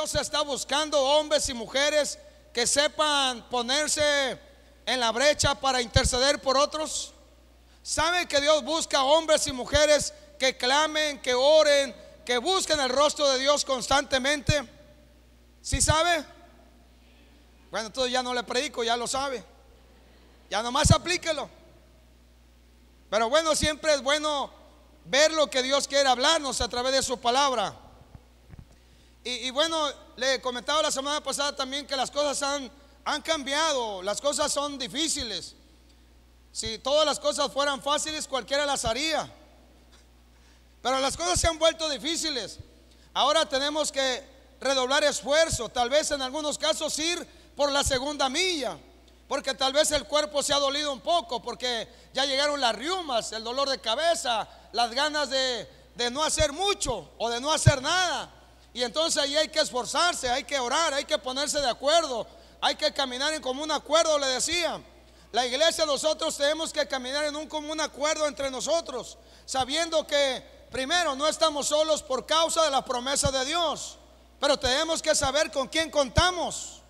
Dios está buscando hombres y mujeres que sepan ponerse en la brecha para interceder por otros? ¿Sabe que Dios busca hombres y mujeres que clamen, que oren, que busquen el rostro de Dios constantemente? ¿Sí sabe? Bueno, entonces ya no le predico, ya lo sabe. Ya nomás aplíquelo. Pero bueno, siempre es bueno ver lo que Dios quiere hablarnos a través de su palabra. Y bueno, le comentaba la semana pasada también que las cosas han cambiado, las cosas son difíciles. Si todas las cosas fueran fáciles, cualquiera las haría. Pero las cosas se han vuelto difíciles. Ahora tenemos que redoblar esfuerzo, tal vez en algunos casos ir por la segunda milla, porque tal vez el cuerpo se ha dolido un poco, porque ya llegaron las riumas, el dolor de cabeza, las ganas de no hacer mucho o de no hacer nada. Y entonces ahí hay que esforzarse, hay que orar, hay que ponerse de acuerdo, hay que caminar en común acuerdo. Le decía, la iglesia, nosotros tenemos que caminar en un común acuerdo entre nosotros, sabiendo que primero no estamos solos por causa de la promesa de Dios, pero tenemos que saber con quién contamos.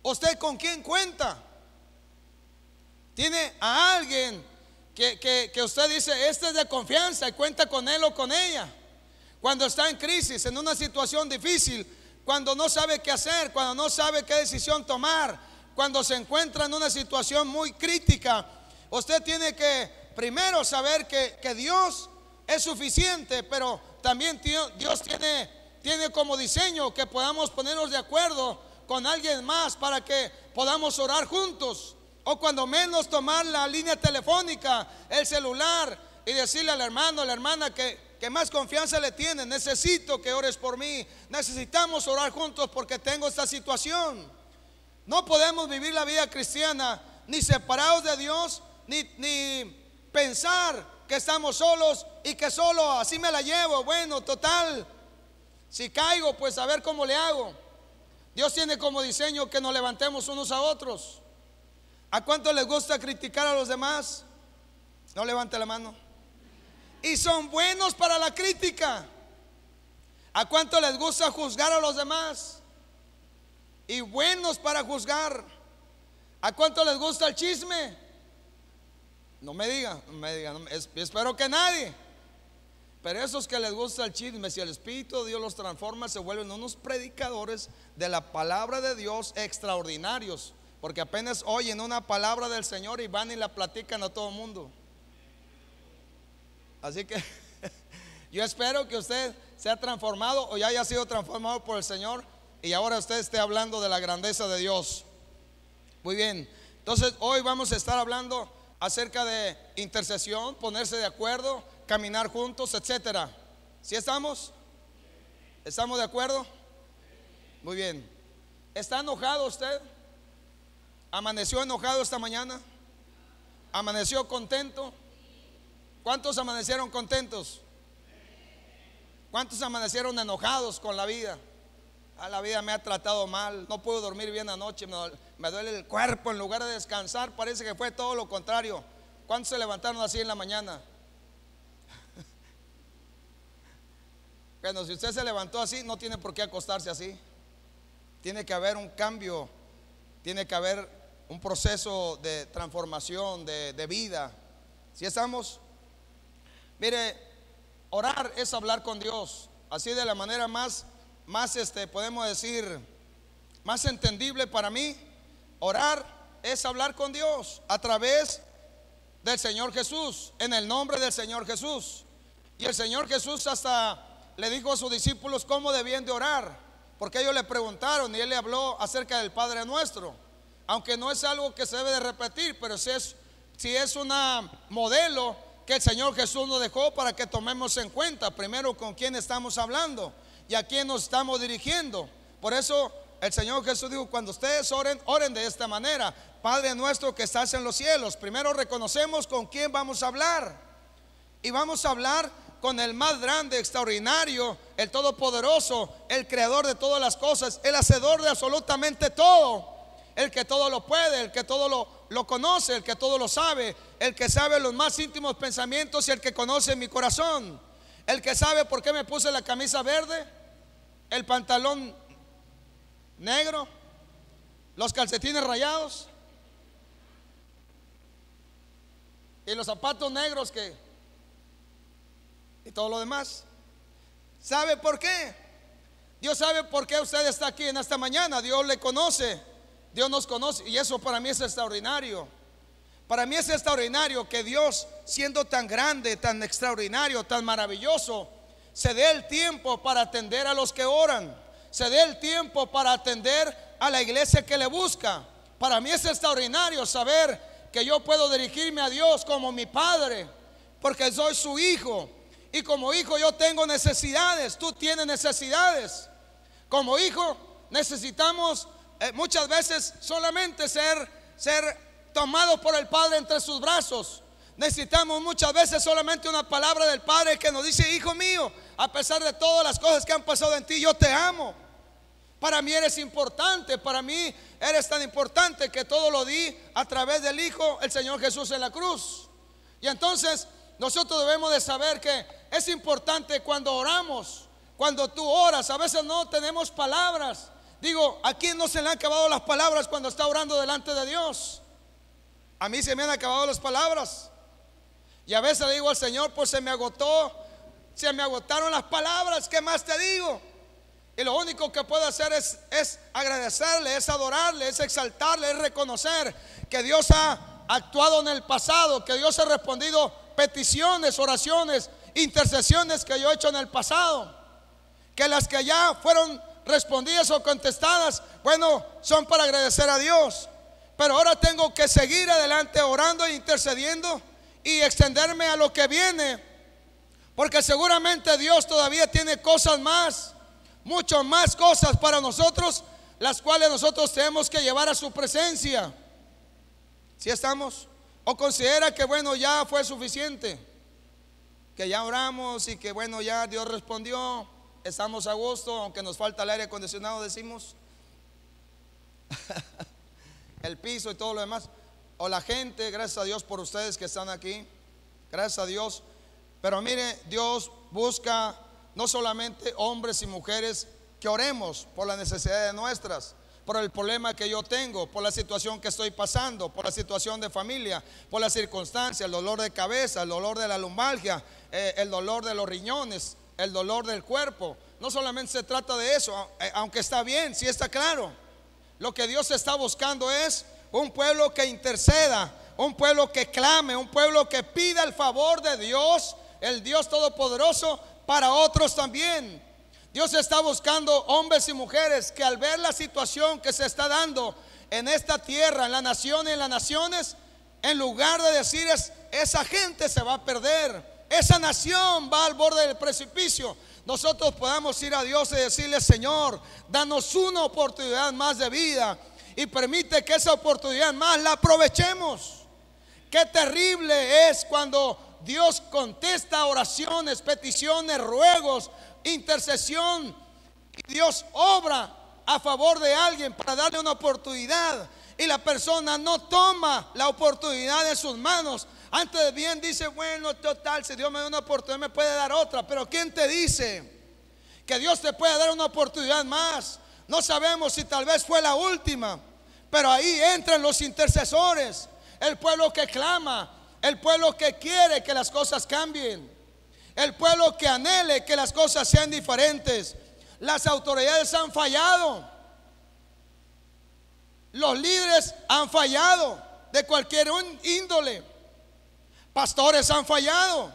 ¿Usted con quién cuenta? ¿Tiene a alguien que usted dice, este es de confianza, y cuenta con él o con ella? Cuando está en crisis, en una situación difícil, cuando no sabe qué hacer, cuando no sabe qué decisión tomar, cuando se encuentra en una situación muy crítica, usted tiene que primero saber que Dios es suficiente, pero también Dios tiene como diseño que podamos ponernos de acuerdo con alguien más para que podamos orar juntos, o cuando menos tomar la línea telefónica, el celular, y decirle al hermano, a la hermana que más confianza le tiene: necesito que ores por mí, necesitamos orar juntos porque tengo esta situación. No podemos vivir la vida cristiana ni separados de Dios, ni pensar que estamos solos y que solo así me la llevo. Bueno, total, si caigo, pues a ver cómo le hago. Dios tiene como diseño que nos levantemos unos a otros. ¿A cuánto les gusta criticar a los demás? No levante la mano. Y son buenos para la crítica. ¿A cuánto les gusta juzgar a los demás? Y buenos para juzgar. ¿A cuánto les gusta el chisme? No me diga, espero que nadie. Pero esos que les gusta el chisme, si el Espíritu de Dios los transforma, se vuelven unos predicadores de la palabra de Dios extraordinarios, porque apenas oyen una palabra del Señor y van y la platican a todo el mundo. Así que yo espero que usted sea transformado o ya haya sido transformado por el Señor y ahora usted esté hablando de la grandeza de Dios. Muy bien, entonces hoy vamos a estar hablando acerca de intercesión, ponerse de acuerdo, caminar juntos, etcétera. ¿Sí estamos? ¿Estamos de acuerdo? Muy bien. ¿Está enojado usted? ¿Amaneció enojado esta mañana? ¿Amaneció contento? ¿Cuántos amanecieron contentos? ¿Cuántos amanecieron enojados con la vida? La vida me ha tratado mal, no puedo dormir bien anoche, me duele el cuerpo, en lugar de descansar parece que fue todo lo contrario. ¿Cuántos se levantaron así en la mañana? Bueno, si usted se levantó así, no tiene por qué acostarse así. Tiene que haber un cambio, tiene que haber un proceso de transformación de vida. ¿Sí estamos? Mire, orar es hablar con Dios, así de la manera más podemos decir, más entendible para mí. Orar es hablar con Dios a través del Señor Jesús, en el nombre del Señor Jesús. Y el Señor Jesús hasta le dijo a sus discípulos cómo debían de orar, porque ellos le preguntaron y Él le habló acerca del Padre Nuestro, aunque no es algo que se debe de repetir, pero si es una modelo que el Señor Jesús nos dejó para que tomemos en cuenta primero con quién estamos hablando y a quién nos estamos dirigiendo. Por eso el Señor Jesús dijo: cuando ustedes oren, oren de esta manera: Padre nuestro que estás en los cielos. Primero reconocemos con quién vamos a hablar, y vamos a hablar con el más grande, extraordinario, el todopoderoso, el creador de todas las cosas, el hacedor de absolutamente todo, el que todo lo puede, el que todo lo conoce, el que todo lo sabe, el que sabe los más íntimos pensamientos y el que conoce mi corazón, el que sabe por qué me puse la camisa verde, el pantalón negro, los calcetines rayados y los zapatos negros y todo lo demás. ¿Sabe por qué? Dios sabe por qué usted está aquí en esta mañana. Dios le conoce, Dios nos conoce, y eso para mí es extraordinario. Para mí es extraordinario que Dios, siendo tan grande, tan extraordinario, tan maravilloso, se dé el tiempo para atender a los que oran, se dé el tiempo para atender a la iglesia que le busca. Para mí es extraordinario saber que yo puedo dirigirme a Dios como mi Padre, porque soy su hijo, y como hijo yo tengo necesidades, tú tienes necesidades. Como hijo necesitamos muchas veces solamente ser tomados por el Padre entre sus brazos. Necesitamos muchas veces solamente una palabra del Padre que nos dice: hijo mío, a pesar de todas las cosas que han pasado en ti, yo te amo. Para mí eres importante, para mí eres tan importante que todo lo di a través del Hijo, el Señor Jesús en la cruz. Y entonces nosotros debemos de saber que es importante cuando oramos, cuando tú oras. A veces no tenemos palabras. Digo, ¿a quién no se le han acabado las palabras cuando está orando delante de Dios? A mí se me han acabado las palabras. Y a veces le digo al Señor: pues se me agotaron las palabras, ¿qué más te digo? Y lo único que puedo hacer es agradecerle, es adorarle, es exaltarle, es reconocer que Dios ha actuado en el pasado, que Dios ha respondido peticiones, oraciones, intercesiones que yo he hecho en el pasado, que las que ya fueron respondidas o contestadas, bueno, son para agradecer a Dios. Pero ahora tengo que seguir adelante orando e intercediendo y extenderme a lo que viene, porque seguramente Dios todavía tiene cosas más, mucho más cosas para nosotros, las cuales nosotros tenemos que llevar a su presencia. ¿Sí estamos? ¿O considera que bueno, ya fue suficiente? Que ya oramos y que bueno, ya Dios respondió, estamos a gusto, aunque nos falta el aire acondicionado, decimos el piso y todo lo demás. O la gente, gracias a Dios por ustedes que están aquí, gracias a Dios. Pero mire, Dios busca no solamente hombres y mujeres que oremos por las necesidades nuestras, por el problema que yo tengo, por la situación que estoy pasando, por la situación de familia, por las circunstancias, el dolor de cabeza, el dolor de la lumbalgia, el dolor de los riñones, el dolor del cuerpo. No solamente se trata de eso, aunque está bien, sí está claro. Lo que Dios está buscando es un pueblo que interceda, un pueblo que clame, un pueblo que pida el favor de Dios, el Dios Todopoderoso, para otros también. Dios está buscando hombres y mujeres que al ver la situación que se está dando en esta tierra, en la nación y en las naciones, en lugar de decir esa gente se va a perder, esa nación va al borde del precipicio, nosotros podamos ir a Dios y decirle: Señor, danos una oportunidad más de vida y permite que esa oportunidad más la aprovechemos. Qué terrible es cuando Dios contesta oraciones, peticiones, ruegos, intercesión, y Dios obra a favor de alguien para darle una oportunidad, y la persona no toma la oportunidad en sus manos. Antes de bien dice: bueno, total, si Dios me da una oportunidad me puede dar otra. Pero ¿quién te dice que Dios te puede dar una oportunidad más? No sabemos si tal vez fue la última, pero ahí entran los intercesores, el pueblo que clama, el pueblo que quiere que las cosas cambien, el pueblo que anhele que las cosas sean diferentes. Las autoridades han fallado, los líderes han fallado de cualquier índole, pastores han fallado,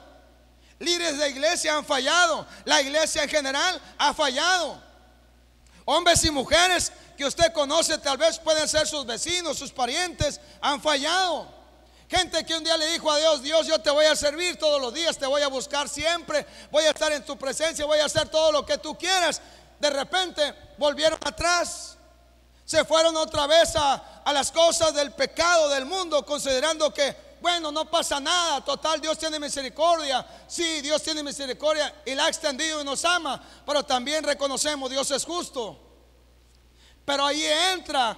líderes de iglesia han fallado, la iglesia en general ha fallado. Hombres y mujeres que usted conoce, tal vez pueden ser sus vecinos, sus parientes, han fallado. Gente que un día le dijo a Dios: Dios, yo te voy a servir todos los días, te voy a buscar siempre, voy a estar en tu presencia, voy a hacer todo lo que tú quieras. De repente volvieron atrás, se fueron otra vez a las cosas del pecado del mundo, considerando que bueno, no pasa nada, total, Dios tiene misericordia. Sí, Dios tiene misericordia y la ha extendido y nos ama, pero también reconocemos: Dios es justo. Pero ahí entra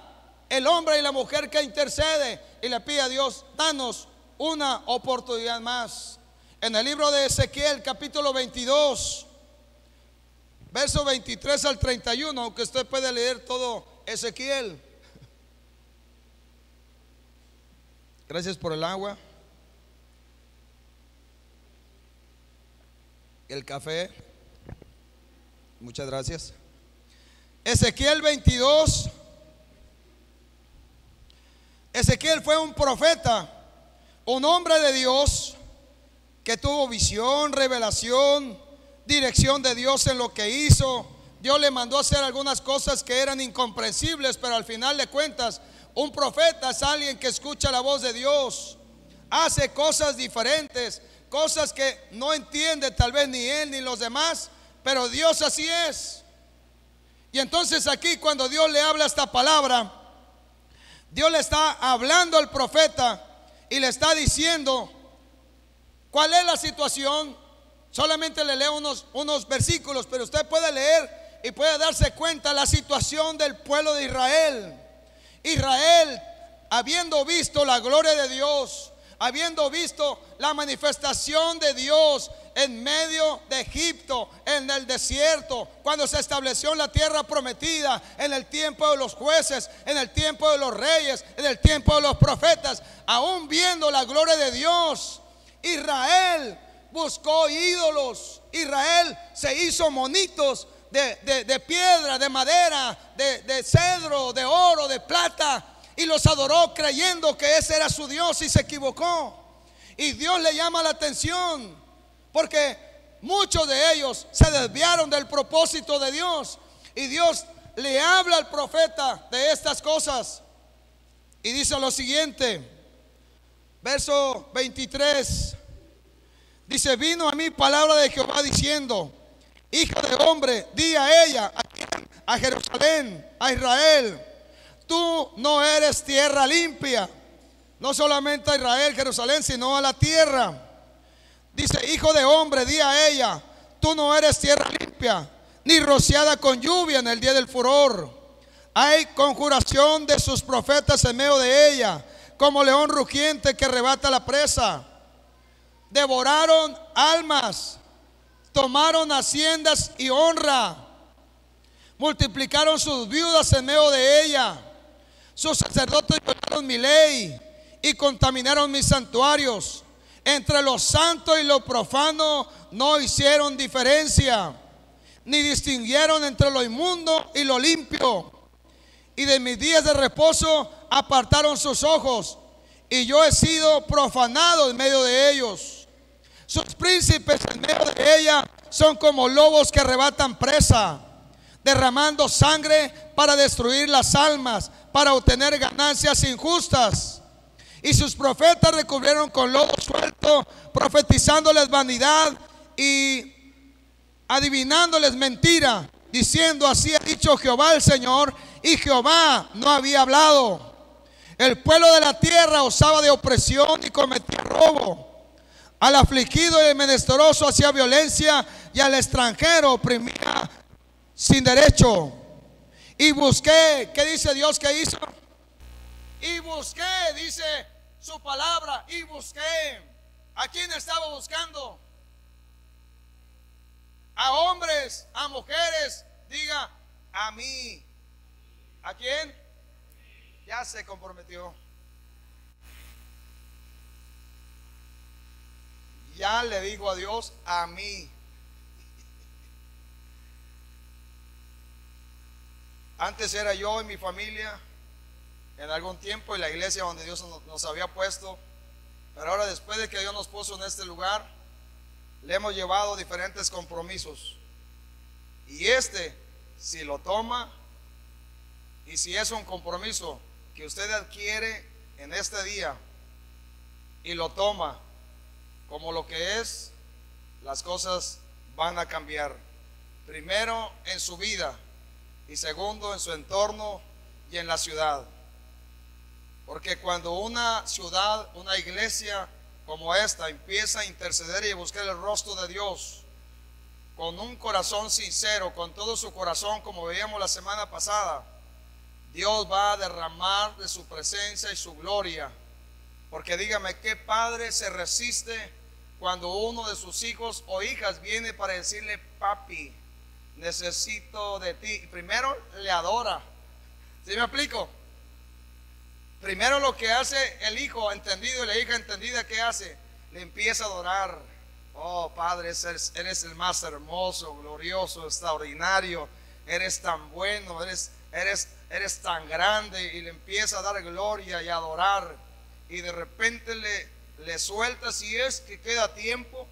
el hombre y la mujer que intercede y le pide a Dios: danos una oportunidad más. En el libro de Ezequiel, capítulo 22, verso 23 al 31, aunque usted puede leer todo Ezequiel. Gracias por el agua, el café. Muchas gracias. Ezequiel 22. Ezequiel fue un profeta, un hombre de Dios que tuvo visión, revelación, dirección de Dios en lo que hizo. Dios le mandó a hacer algunas cosas que eran incomprensibles, pero al final de cuentas, un profeta es alguien que escucha la voz de Dios, hace cosas diferentes, cosas que no entiende tal vez ni él ni los demás, pero Dios así es. Y entonces aquí, cuando Dios le habla esta palabra, Dios le está hablando al profeta y le está diciendo cuál es la situación. Solamente le leo unos versículos, pero usted puede leer y puede darse cuenta la situación del pueblo de Israel. Israel, habiendo visto la gloria de Dios, habiendo visto la manifestación de Dios en medio de Egipto, en el desierto, cuando se estableció en la tierra prometida, en el tiempo de los jueces, en el tiempo de los reyes, en el tiempo de los profetas, aún viendo la gloria de Dios, Israel buscó ídolos. Israel se hizo monitos de piedra, de madera, de cedro, de oro, de plata, y los adoró creyendo que ese era su Dios, y se equivocó. Y Dios le llama la atención porque muchos de ellos se desviaron del propósito de Dios, y Dios le habla al profeta de estas cosas y dice lo siguiente, verso 23. Dice: vino a mí palabra de Jehová diciendo: hijo de hombre, di a ella, a Jerusalén, a Israel, tú no eres tierra limpia. No solamente a Israel, Jerusalén, sino a la tierra. Dice: hijo de hombre, di a ella, tú no eres tierra limpia, ni rociada con lluvia en el día del furor. Hay conjuración de sus profetas en medio de ella, como león rugiente que arrebata la presa. Devoraron almas, tomaron haciendas y honra, multiplicaron sus viudas en medio de ella. Sus sacerdotes violaron mi ley y contaminaron mis santuarios. Entre lo santo y lo profano no hicieron diferencia, ni distinguieron entre lo inmundo y lo limpio. Y de mis días de reposo apartaron sus ojos, y yo he sido profanado en medio de ellos. Sus príncipes en medio de ella son como lobos que arrebatan presa, derramando sangre para destruir las almas, para obtener ganancias injustas. Y sus profetas recubrieron con lodo suelto, profetizándoles vanidad y adivinándoles mentira, diciendo: así ha dicho Jehová el Señor, y Jehová no había hablado. El pueblo de la tierra osaba de opresión y cometía robo. Al afligido y al menesteroso hacía violencia, y al extranjero oprimía sin derecho. Y busqué, ¿qué dice Dios que hizo? Y busqué, dice su palabra, y busqué. ¿A quién estaba buscando? A hombres, a mujeres, diga: a mí. ¿A quién? Ya se comprometió. Ya le digo a Dios: a mí. Antes era yo y mi familia en algún tiempo, y la iglesia donde Dios nos había puesto. Pero ahora, después de que Dios nos puso en este lugar, le hemos llevado diferentes compromisos. Y si lo toma, y si es un compromiso que usted adquiere en este día y lo toma como lo que es, las cosas van a cambiar. Primero en su vida, y segundo en su entorno y en la ciudad. Porque cuando una ciudad, una iglesia como esta empieza a interceder y a buscar el rostro de Dios con un corazón sincero, con todo su corazón, como veíamos la semana pasada, Dios va a derramar de su presencia y su gloria. Porque dígame, ¿qué padre se resiste cuando uno de sus hijos o hijas viene para decirle: papi, necesito de ti? Primero le adora, ¿Sí me explico? Primero lo que hace el hijo entendido y la hija entendida, ¿qué hace? Le empieza a adorar. Oh Padre, eres el más hermoso, glorioso, extraordinario. Eres tan bueno, eres tan grande. Y le empieza a dar gloria y a adorar. Y de repente le suelta, si es que queda tiempo,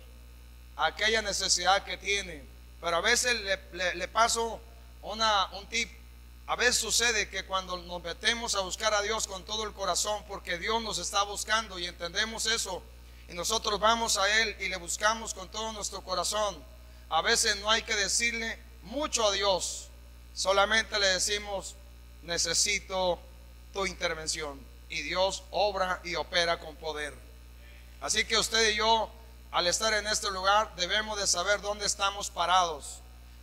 aquella necesidad que tiene. Pero a veces le paso un tip. A veces sucede que cuando nos metemos a buscar a Dios con todo el corazón, porque Dios nos está buscando y entendemos eso, y nosotros vamos a Él y le buscamos con todo nuestro corazón, a veces no hay que decirle mucho a Dios, solamente le decimos: necesito tu intervención, y Dios obra y opera con poder. Así que usted y yo, al estar en este lugar, debemos de saber dónde estamos parados.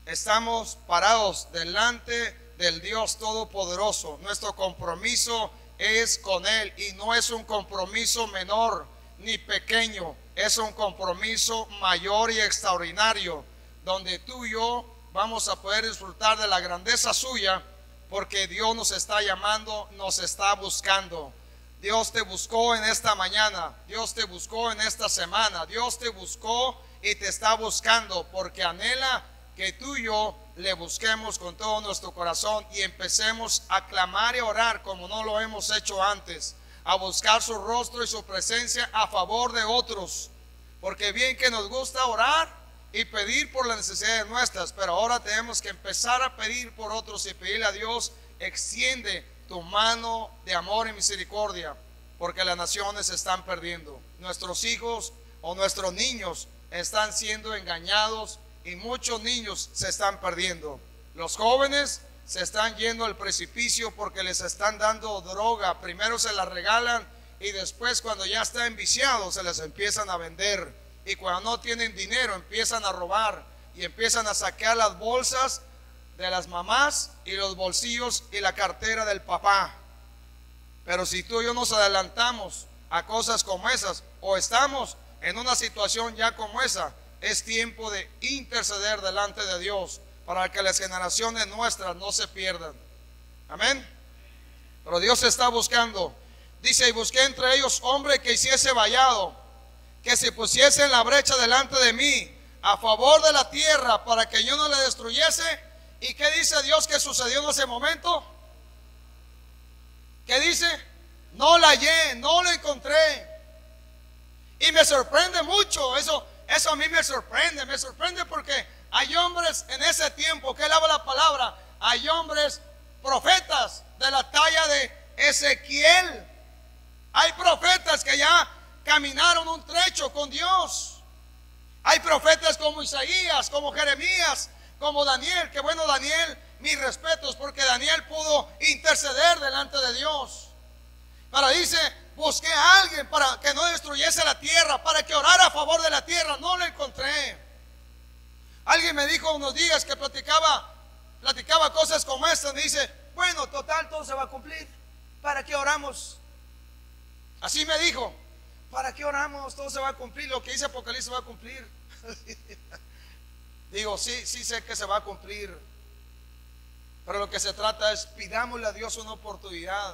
Estamos parados delante del Dios Todopoderoso. Nuestro compromiso es con Él, y no es un compromiso menor ni pequeño, es un compromiso mayor y extraordinario, donde tú y yo vamos a poder disfrutar de la grandeza suya, porque Dios nos está llamando, nos está buscando. Dios te buscó en esta mañana, Dios te buscó en esta semana, Dios te buscó y te está buscando, porque anhela que tú y yo le busquemos con todo nuestro corazón y empecemos a clamar y a orar como no lo hemos hecho antes, a buscar su rostro y su presencia a favor de otros, porque bien que nos gusta orar y pedir por las necesidades nuestras, pero ahora tenemos que empezar a pedir por otros y pedirle a Dios: extiende tu mano de amor y misericordia, porque las naciones se están perdiendo, nuestros hijos o nuestros niños están siendo engañados, y muchos niños se están perdiendo. Los jóvenes se están yendo al precipicio porque les están dando droga. Primero se la regalan y después, cuando ya están viciados, se les empiezan a vender. Y cuando no tienen dinero, empiezan a robar y empiezan a saquear las bolsas de las mamás y los bolsillos y la cartera del papá. Pero si tú y yo nos adelantamos a cosas como esas, o estamos en una situación ya como esa, es tiempo de interceder delante de Dios para que las generaciones nuestras no se pierdan. Amén. Pero Dios está buscando. Dice: y busqué entre ellos hombre que hiciese vallado, que se pusiese en la brecha delante de mí a favor de la tierra, para que yo no le destruyese. ¿Y qué dice Dios que sucedió en ese momento? ¿Qué dice? No la hallé, no la encontré. Y me sorprende mucho eso. Eso a mí me sorprende porque hay hombres en ese tiempo que él habla la palabra, hay hombres profetas de la talla de Ezequiel, hay profetas que ya caminaron un trecho con Dios, hay profetas como Isaías, como Jeremías, como Daniel, que bueno, Daniel, mis respetos, porque Daniel pudo interceder delante de Dios. Pero dice: busqué a alguien para que no destruyese la tierra, para que orara a favor de la tierra. No lo encontré. Alguien me dijo unos días que platicaba cosas como estas. Me dice: bueno, total, todo se va a cumplir. ¿Para qué oramos? Así me dijo: ¿para qué oramos? Todo se va a cumplir. Lo que dice Apocalipsis va a cumplir. Digo: sí sé que se va a cumplir, pero lo que se trata es: pidámosle a Dios una oportunidad,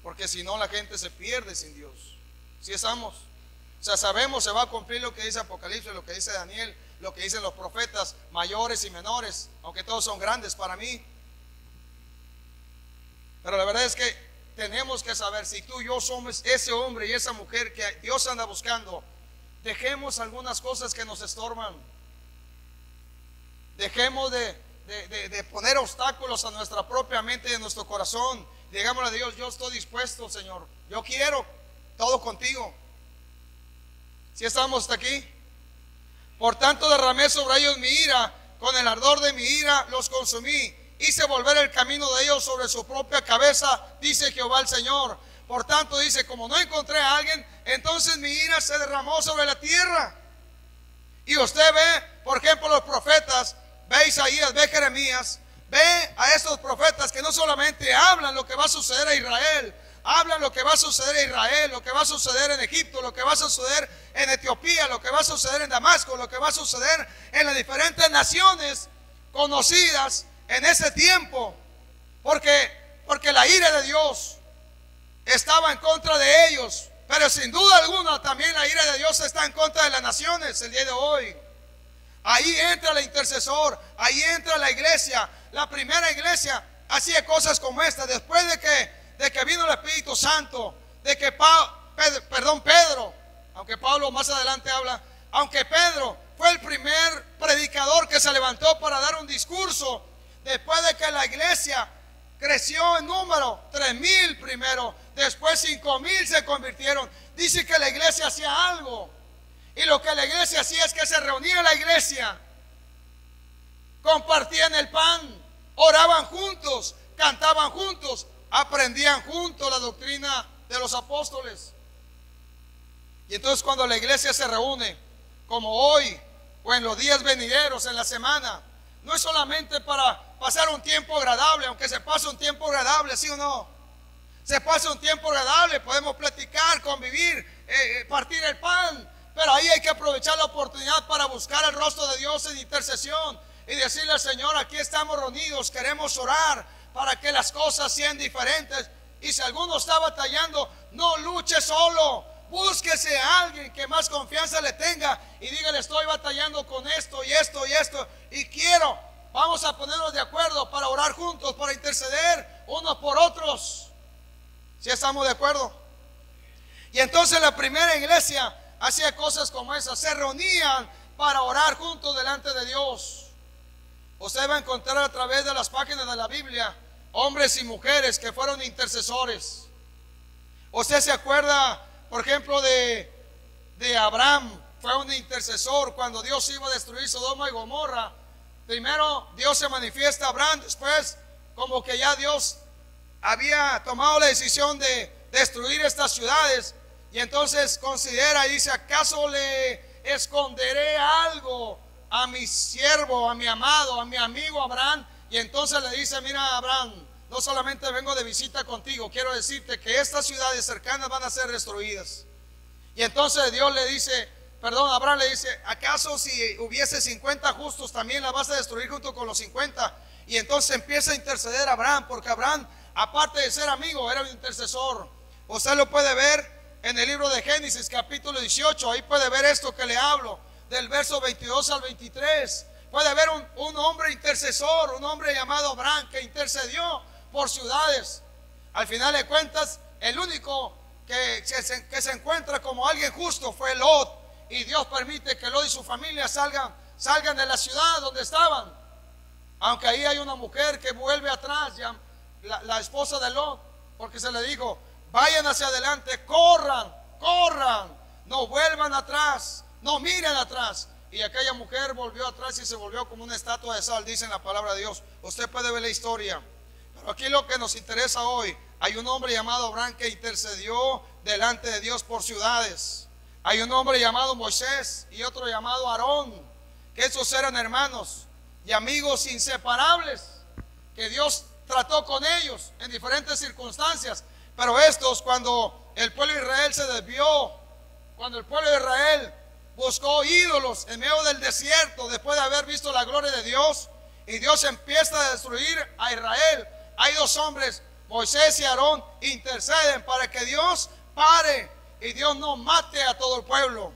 porque si no, la gente se pierde sin Dios. ¿Sí estamos? O sea, sabemos se va a cumplir lo que dice Apocalipsis, lo que dice Daniel, lo que dicen los profetas mayores y menores, aunque todos son grandes para mí. Pero la verdad es que tenemos que saber, si tú y yo somos ese hombre y esa mujer que Dios anda buscando, dejemos algunas cosas que nos estorban. Dejemos de poner obstáculos a nuestra propia mente y a nuestro corazón. Digámosle a Dios: yo estoy dispuesto, Señor, yo quiero todo contigo. ¿Sí estamos hasta aquí? Por tanto derramé sobre ellos mi ira, con el ardor de mi ira los consumí, hice volver el camino de ellos sobre su propia cabeza, dice Jehová el Señor. Por tanto, dice: como no encontré a alguien, entonces mi ira se derramó sobre la tierra. Y usted ve, por ejemplo, los profetas, ve Isaías, ve Jeremías, ve a estos profetas que no solamente hablan lo que va a suceder a Israel, hablan lo que va a suceder a Israel, lo que va a suceder en Egipto, lo que va a suceder en Etiopía, lo que va a suceder en Damasco, lo que va a suceder en las diferentes naciones conocidas en ese tiempo. Porque Porque la ira de Dios estaba en contra de ellos, pero sin duda alguna también la ira de Dios está en contra de las naciones el día de hoy. Ahí entra el intercesor, ahí entra la iglesia. La primera iglesia hacía cosas como esta. Después de que vino el Espíritu Santo, de que Pedro, aunque Pablo más adelante habla, aunque Pedro fue el primer predicador que se levantó para dar un discurso, después de que la iglesia creció en número, 3,000 primero, después 5,000 se convirtieron. Dice que la iglesia hacía algo, y lo que la iglesia hacía es que se reunía la iglesia, compartían el pan, oraban juntos, cantaban juntos, aprendían juntos la doctrina de los apóstoles. Y entonces cuando la iglesia se reúne, como hoy o en los días venideros, en la semana, no es solamente para pasar un tiempo agradable, aunque se pase un tiempo agradable, ¿sí o no? Se pasa un tiempo agradable, podemos platicar, convivir, partir el pan, pero ahí hay que aprovechar la oportunidad para buscar el rostro de Dios en intercesión y decirle al Señor: aquí estamos reunidos, queremos orar para que las cosas sean diferentes. Y si alguno está batallando, no luche solo, búsquese a alguien que más confianza le tenga y dígale: estoy batallando con esto y esto y esto, y quiero, vamos a ponernos de acuerdo para orar juntos, para interceder unos por otros. ¿Sí estamos de acuerdo? Y entonces la primera iglesia hacía cosas como esas, se reunían para orar juntos delante de Dios. Usted va a encontrar a través de las páginas de la Biblia hombres y mujeres que fueron intercesores. Usted se acuerda, por ejemplo, de Abraham. Fue un intercesor cuando Dios iba a destruir Sodoma y Gomorra. Primero Dios se manifiesta a Abraham, después como que ya Dios había tomado la decisión de destruir estas ciudades, y entonces considera y dice: ¿acaso le esconderé algo a mi siervo, a mi amado, a mi amigo Abraham? Y entonces le dice: mira, Abraham, no solamente vengo de visita contigo, quiero decirte que estas ciudades cercanas van a ser destruidas. Y entonces Dios le dice, Abraham le dice: ¿acaso si hubiese 50 justos también la vas a destruir junto con los 50? Y entonces empieza a interceder a Abraham, porque Abraham, aparte de ser amigo, era un intercesor. Usted lo puede ver en el libro de Génesis capítulo 18, ahí puede ver esto que le hablo, del verso 22 al 23. Puede ver un hombre intercesor, un hombre llamado Abraham, que intercedió por ciudades. Al final de cuentas, el único que se encuentra como alguien justo fue Lot, y Dios permite que Lot y su familia salgan de la ciudad donde estaban. Aunque ahí hay una mujer que vuelve atrás, ya, la esposa de Lot, porque se le dijo: vayan hacia adelante, corran, no vuelvan atrás, no miren atrás. Y aquella mujer volvió atrás y se volvió como una estatua de sal, dice en la palabra de Dios. Usted puede ver la historia. Pero aquí lo que nos interesa hoy: hay un hombre llamado Abraham que intercedió delante de Dios por ciudades. Hay un hombre llamado Moisés y otro llamado Aarón, que esos eran hermanos y amigos inseparables, que Dios trató con ellos en diferentes circunstancias. Pero estos, cuando el pueblo de Israel se desvió, cuando el pueblo de Israel buscó ídolos en medio del desierto, después de haber visto la gloria de Dios, y Dios empieza a destruir a Israel, hay dos hombres, Moisés y Aarón, interceden para que Dios pare y Dios no mate a todo el pueblo.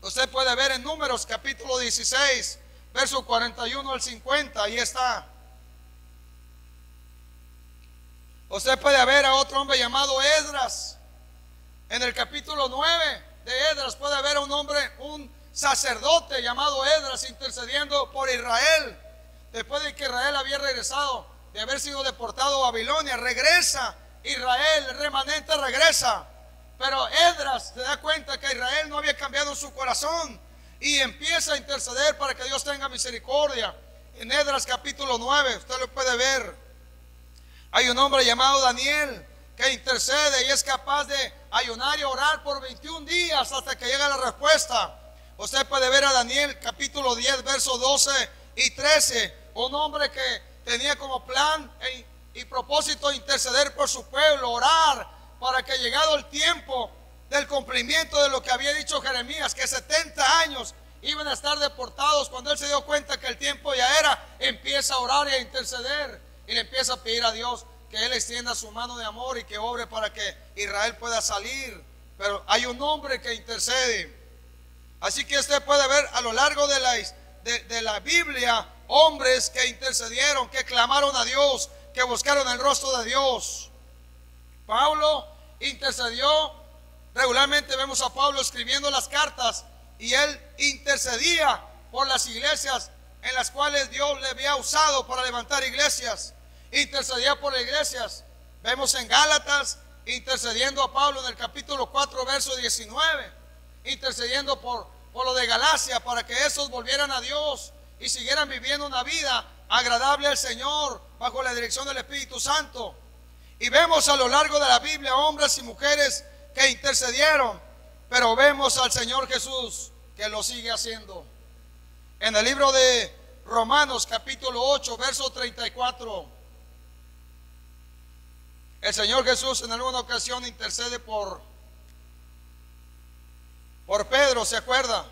Usted puede ver en Números capítulo 16, verso 41 al 50, ahí está. Usted puede ver a otro hombre llamado Esdras. En el capítulo 9 de Esdras puede ver a un hombre, un sacerdote llamado Esdras, intercediendo por Israel. Después de que Israel había regresado, de haber sido deportado a Babilonia, regresa Israel, el remanente regresa. Pero Esdras se da cuenta que Israel no había cambiado su corazón y empieza a interceder para que Dios tenga misericordia. En Esdras capítulo 9, usted lo puede ver. Hay un hombre llamado Daniel que intercede y es capaz de ayunar y orar por 21 días hasta que llega la respuesta. Usted puede ver a Daniel capítulo 10, versos 12 y 13. Un hombre que tenía como plan y propósito interceder por su pueblo, orar para que, llegado el tiempo del cumplimiento de lo que había dicho Jeremías, que 70 años iban a estar deportados, cuando él se dio cuenta que el tiempo ya era, empieza a orar y a interceder y le empieza a pedir a Dios que Él extienda su mano de amor y que obre para que Israel pueda salir. Pero hay un hombre que intercede. Así que usted puede ver a lo largo de la Biblia hombres que intercedieron, que clamaron a Dios, que buscaron el rostro de Dios. Pablo intercedió. Regularmente vemos a Pablo escribiendo las cartas y él intercedía por las iglesias en las cuales Dios le había usado para levantar iglesias. Intercedía por las iglesias. Vemos en Gálatas intercediendo a Pablo en el capítulo 4 verso 19, intercediendo por lo de Galacia, para que esos volvieran a Dios y siguieran viviendo una vida agradable al Señor bajo la dirección del Espíritu Santo. Y vemos a lo largo de la Biblia hombres y mujeres que intercedieron, pero vemos al Señor Jesús que lo sigue haciendo. En el libro de Romanos capítulo 8 verso 34, el Señor Jesús en alguna ocasión intercede por Pedro, ¿se acuerda?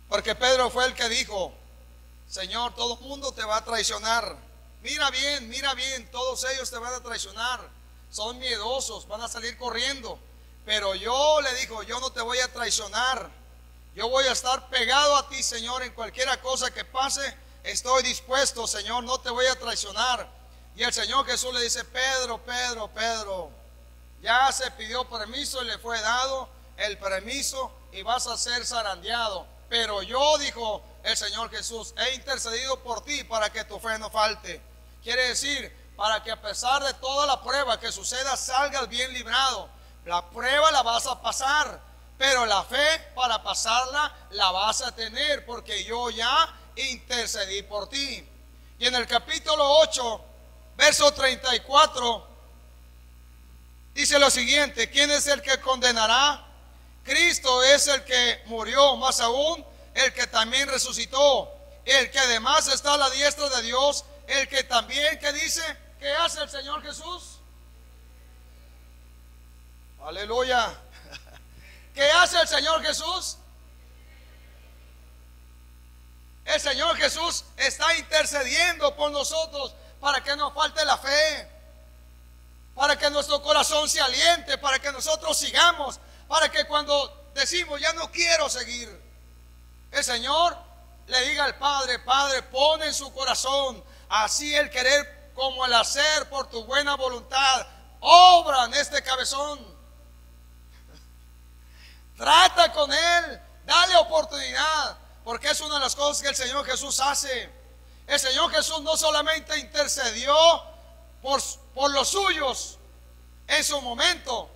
Porque Pedro fue el que dijo: Señor, todo el mundo te va a traicionar. Mira bien, todos ellos te van a traicionar. Son miedosos, van a salir corriendo. Pero yo le dijo: yo no te voy a traicionar. Yo voy a estar pegado a ti, Señor, en cualquier cosa que pase. Estoy dispuesto, Señor, no te voy a traicionar. Y el Señor Jesús le dice: Pedro, ya se pidió permiso y le fue dado el permiso y vas a ser zarandeado. Pero yo, dijo el Señor Jesús, he intercedido por ti para que tu fe no falte. Quiere decir, para que a pesar de toda la prueba que suceda, salgas bien librado. La prueba la vas a pasar, pero la fe para pasarla la vas a tener, porque yo ya intercedí por ti. Y en el capítulo 8 verso 34 dice lo siguiente: ¿quién es el que condenará? Cristo es el que murió, más aún el que también resucitó, el que además está a la diestra de Dios, el que también, ¿qué dice? ¿Qué hace el Señor Jesús? Aleluya. ¿Qué hace el Señor Jesús? El Señor Jesús está intercediendo por nosotros para que nos falte la fe, para que nuestro corazón se aliente, para que nosotros sigamos, para que cuando decimos ya no quiero seguir, el Señor le diga al Padre: Padre, pon en su corazón así el querer como el hacer por tu buena voluntad. Obra en este cabezón. Trata con él, dale oportunidad, porque es una de las cosas que el Señor Jesús hace. El Señor Jesús no solamente intercedió por los suyos en su momento,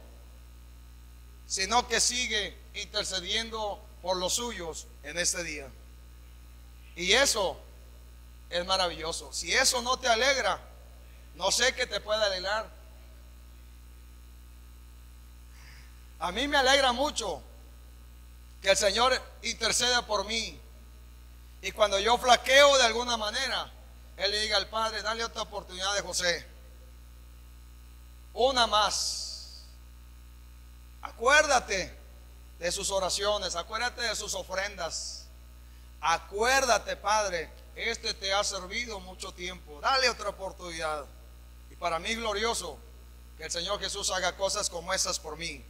sino que sigue intercediendo por los suyos en este día. Y eso es maravilloso. Si eso no te alegra, no sé qué te puede alegrar. A mí me alegra mucho que el Señor interceda por mí. Y cuando yo flaqueo de alguna manera, Él le diga al Padre: dale otra oportunidad de José, una más. Acuérdate de sus oraciones, acuérdate de sus ofrendas. Acuérdate, Padre, este te ha servido mucho tiempo, dale otra oportunidad. Y para mí glorioso que el Señor Jesús haga cosas como esas por mí.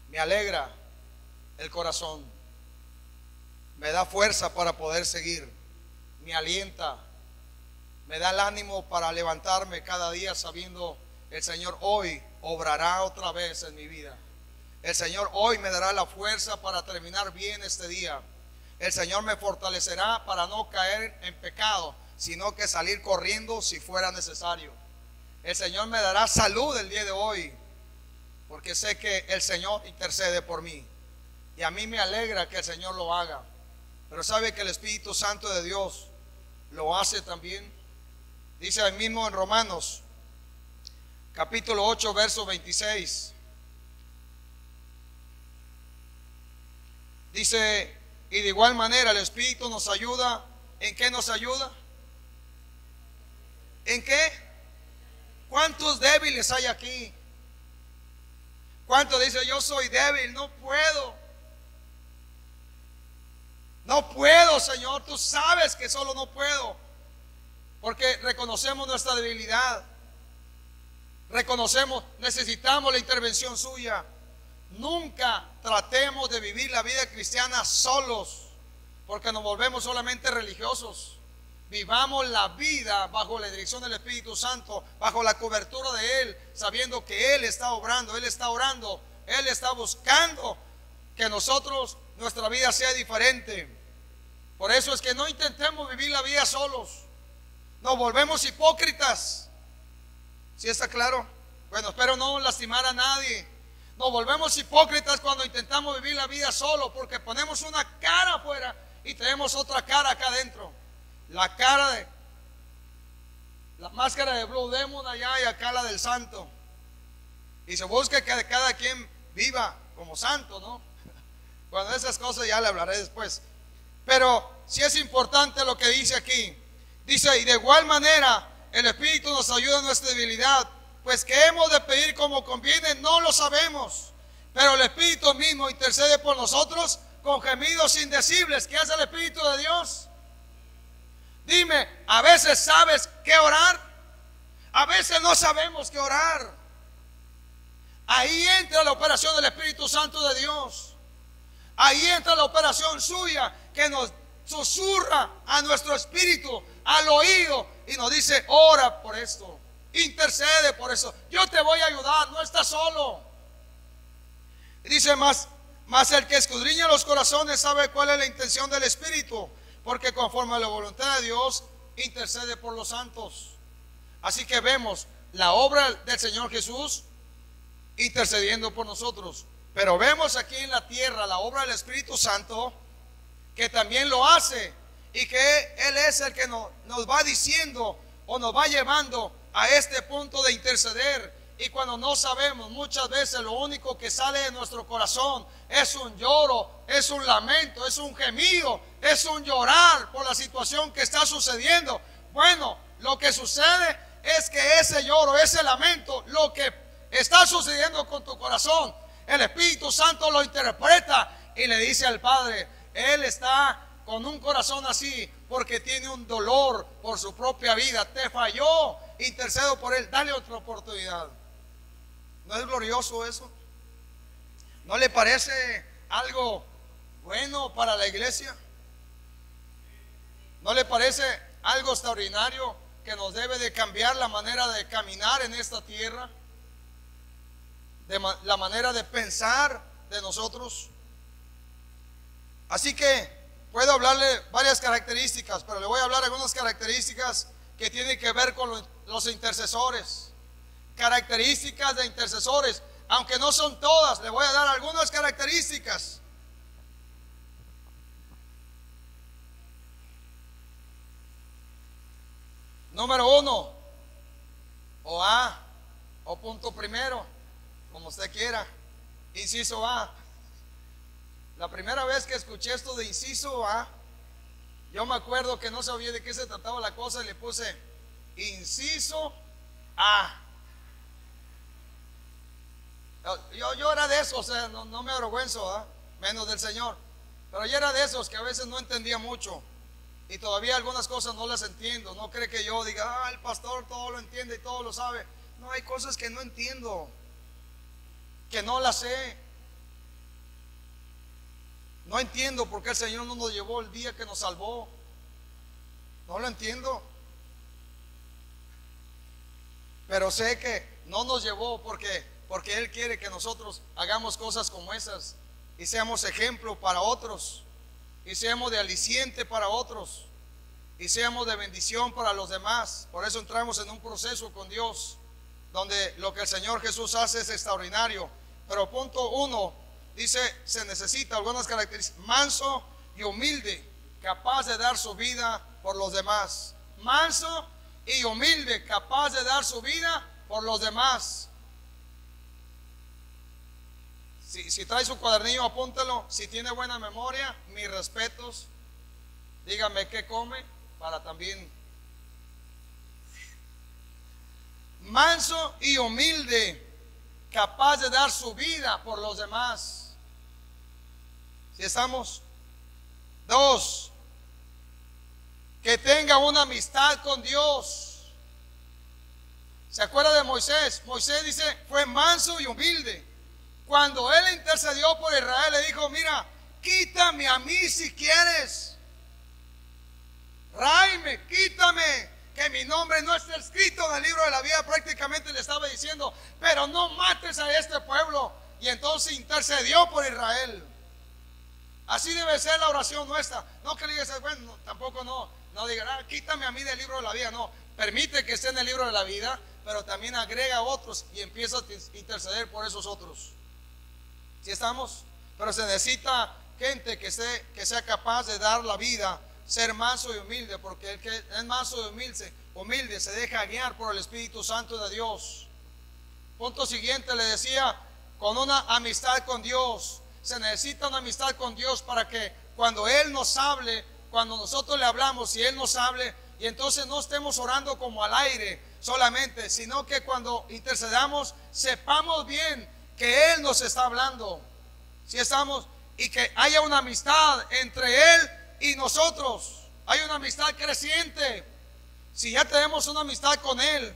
Me alegra el corazón, me da fuerza para poder seguir, me alienta, me da el ánimo para levantarme cada día sabiendo: el Señor hoy obrará otra vez en mi vida. El Señor hoy me dará la fuerza para terminar bien este día. El Señor me fortalecerá para no caer en pecado, sino que salir corriendo si fuera necesario. El Señor me dará salud el día de hoy, porque sé que el Señor intercede por mí. Y a mí me alegra que el Señor lo haga. Pero sabe que el Espíritu Santo de Dios lo hace también. Dice ahí mismo en Romanos capítulo 8 verso 26. Dice: y de igual manera el Espíritu nos ayuda. ¿En qué nos ayuda? ¿En qué? ¿Cuántos débiles hay aquí? ¿Cuántos dicen: yo soy débil, no puedo? No puedo, Señor, tú sabes que solo no puedo. porque reconocemos nuestra debilidad. Reconocemos, necesitamos la intervención suya. Nunca tratemos de vivir la vida cristiana solos, porque nos volvemos solamente religiosos. Vivamos la vida bajo la dirección del Espíritu Santo, bajo la cobertura de Él, sabiendo que Él está obrando, Él está orando, Él está buscando que nosotros, nuestra vida sea diferente. Por eso es que no intentemos vivir la vida solos. Nos volvemos hipócritas. ¿Sí está claro? Bueno, espero no lastimar a nadie. Nos volvemos hipócritas cuando intentamos vivir la vida solo, porque ponemos una cara afuera y tenemos otra cara acá adentro. La máscara de Blue Demon allá y acá la del santo. Y se busca que cada quien viva como santo, ¿no? Bueno, esas cosas ya le hablaré después. Pero sí es importante lo que dice aquí. Dice, y de igual manera el Espíritu nos ayuda en nuestra debilidad, pues que hemos de pedir como conviene, no lo sabemos. Pero el Espíritu mismo intercede por nosotros con gemidos indecibles. ¿Qué hace el Espíritu de Dios? Dime, ¿a veces sabes qué orar? A veces no sabemos qué orar. Ahí entra la operación del Espíritu Santo de Dios. Ahí entra la operación suya, que nos susurra a nuestro espíritu, al oído, y nos dice, ora por esto, intercede por eso, yo te voy a ayudar, no estás solo. Y dice más el que escudriña los corazones sabe cuál es la intención del Espíritu, porque conforme a la voluntad de Dios intercede por los santos. Así que vemos la obra del Señor Jesús intercediendo por nosotros, pero vemos aquí en la tierra la obra del Espíritu Santo, que también lo hace, y que Él es el que nos va diciendo o nos va llevando a este punto de interceder. Y cuando no sabemos, muchas veces lo único que sale de nuestro corazón es un lloro, es un lamento, es un gemido, es un llorar por la situación que está sucediendo. Bueno, lo que sucede es que ese lloro, ese lamento, lo que está sucediendo con tu corazón, el Espíritu Santo lo interpreta y le dice al Padre, Él está con un corazón así porque tiene un dolor por su propia vida, te falló, intercedo por Él, dale otra oportunidad. ¿No es glorioso eso? ¿No le parece algo bueno para la iglesia? ¿No le parece algo extraordinario que nos debe de cambiar la manera de caminar en esta tierra? La manera de pensar de nosotros. Así que puedo hablarle varias características, pero le voy a hablar algunas características que tienen que ver con los intercesores. Características de intercesores, aunque no son todas, le voy a dar algunas características. Número 1, o A, o punto primero, como usted quiera. Inciso A. La primera vez que escuché esto de inciso A, yo me acuerdo que no sabía de qué se trataba la cosa y le puse inciso A. Yo era de esos, o sea, no me avergüenzo, ¿eh? Menos del Señor. Pero yo era de esos que a veces no entendía mucho. Y todavía algunas cosas no las entiendo. No cree que yo diga, el pastor todo lo entiende y todo lo sabe. No, hay cosas que no entiendo, que no las sé. No entiendo por qué el Señor no nos llevó el día que nos salvó. No lo entiendo. Pero sé que no nos llevó porque Él quiere que nosotros hagamos cosas como esas y seamos ejemplo para otros, y seamos de aliciente para otros, y seamos de bendición para los demás. Por eso entramos en un proceso con Dios donde lo que el Señor Jesús hace es extraordinario. Pero punto 1 dice, se necesita algunas características: manso y humilde, capaz de dar su vida por los demás. Manso y humilde, capaz de dar su vida por los demás. Si trae su cuadernillo, apúntelo. Si tiene buena memoria, mis respetos. Dígame qué come para también. Manso y humilde, capaz de dar su vida por los demás. Si estamos. 2, que tenga una amistad con Dios. ¿Se acuerda de Moisés? Moisés dice, fue manso y humilde. Cuando él intercedió por Israel, le dijo, mira, quítame a mí si quieres. Ráeme, quítame, que mi nombre no esté escrito en el libro de la vida. Prácticamente le estaba diciendo, pero no mates a este pueblo. Y entonces intercedió por Israel. Así debe ser la oración nuestra. No que le digas, bueno, tampoco no diga, quítame a mí del libro de la vida. No, permite que esté en el libro de la vida, pero también agrega a otros y empieza a interceder por esos otros. ¿Sí estamos? Pero se necesita gente que sea capaz de dar la vida, ser manso y humilde, porque el que es manso y humilde se deja guiar por el Espíritu Santo de Dios. Punto siguiente, le decía, con una amistad con Dios. Se necesita una amistad con Dios para que cuando Él nos hable, cuando nosotros le hablamos y Él nos hable, y entonces no estemos orando como al aire solamente, sino que cuando intercedamos sepamos bien que Él nos está hablando. Si estamos, y que haya una amistad entre Él y nosotros. Hay una amistad creciente. Si ya tenemos una amistad con Él,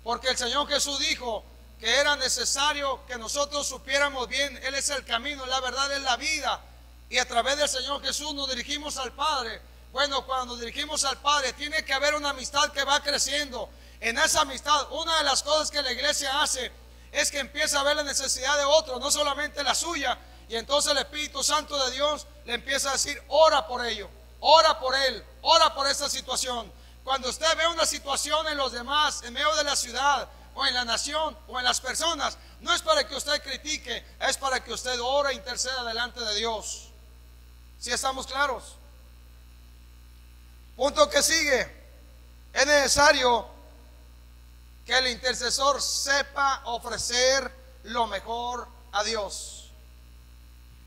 porque el Señor Jesús dijo que era necesario que nosotros supiéramos bien, Él es el camino, la verdad, es la vida, y a través del Señor Jesús nos dirigimos al Padre. Bueno, cuando nos dirigimos al Padre, tiene que haber una amistad que va creciendo. En esa amistad, una de las cosas que la iglesia hace es que empieza a ver la necesidad de otro, no solamente la suya, y entonces el Espíritu Santo de Dios le empieza a decir, ora por ello, ora por él, ora por esa situación. Cuando usted ve una situación en los demás, en medio de la ciudad, o en la nación, o en las personas, no es para que usted critique, es para que usted ore e interceda delante de Dios. ¿Sí estamos claros? Punto que sigue. Es necesario que el intercesor sepa ofrecer lo mejor a Dios.